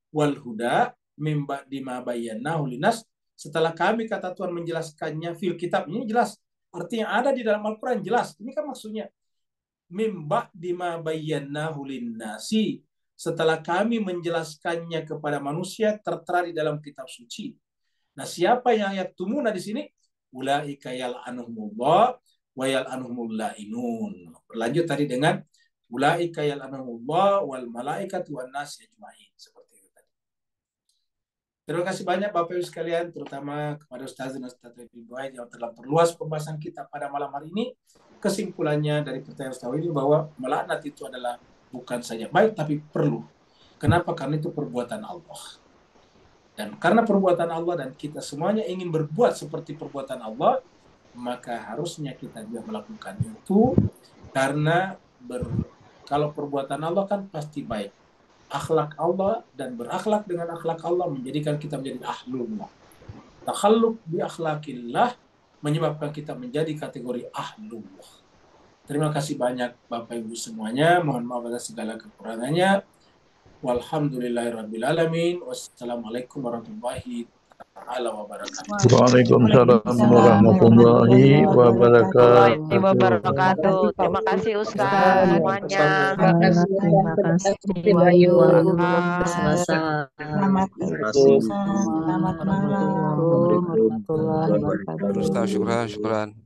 wal huda mim ba'di ma bayyanahu linas. Setelah kami, kata Tuhan, menjelaskannya fil kitab, ini jelas. Artinya ada di dalam Al-Qur'an jelas. Ini kan maksudnya mim ba'di ma bayyanahu linnasi. Setelah kami menjelaskannya kepada manusia, tertera di dalam kitab suci. Nah, siapa yang yaktumuna di sini? Ulaika yal'anuhumullah wa yal'anuhumul la'inun. Berlanjut tadi dengan ulaika yal'anuhumullah wal malaikatu wan nas ajmain. Seperti itu tadi. Terima kasih banyak Bapak Ibu sekalian, terutama kepada Ustaz dan Ustaz Ibu yang telah perluas pembahasan kita pada malam hari ini. Kesimpulannya dari pertanyaan Ustaz ini bahwa melaknat itu adalah bukan saja baik tapi perlu. Kenapa? Karena itu perbuatan Allah. Dan karena perbuatan Allah dan kita semuanya ingin berbuat seperti perbuatan Allah, maka harusnya kita juga melakukan itu. Karena kalau perbuatan Allah kan pasti baik. Akhlak Allah dan berakhlak dengan akhlak Allah menjadikan kita menjadi ahlullah. Takhalluk bi akhlakillah menyebabkan kita menjadi kategori ahlullah. Terima kasih banyak Bapak Ibu semuanya. Mohon maaf atas segala kekurangannya. Walhamdulillahirabbil alamin. Wassalamualaikum warahmatullahi wabarakatuh. Waalaikumsalam warahmatullahi wabarakatuh. Terima kasih Ustaz semuanya. Terima kasih Bayu. Terima kasih. Selamat malam. Ustaz, syukran.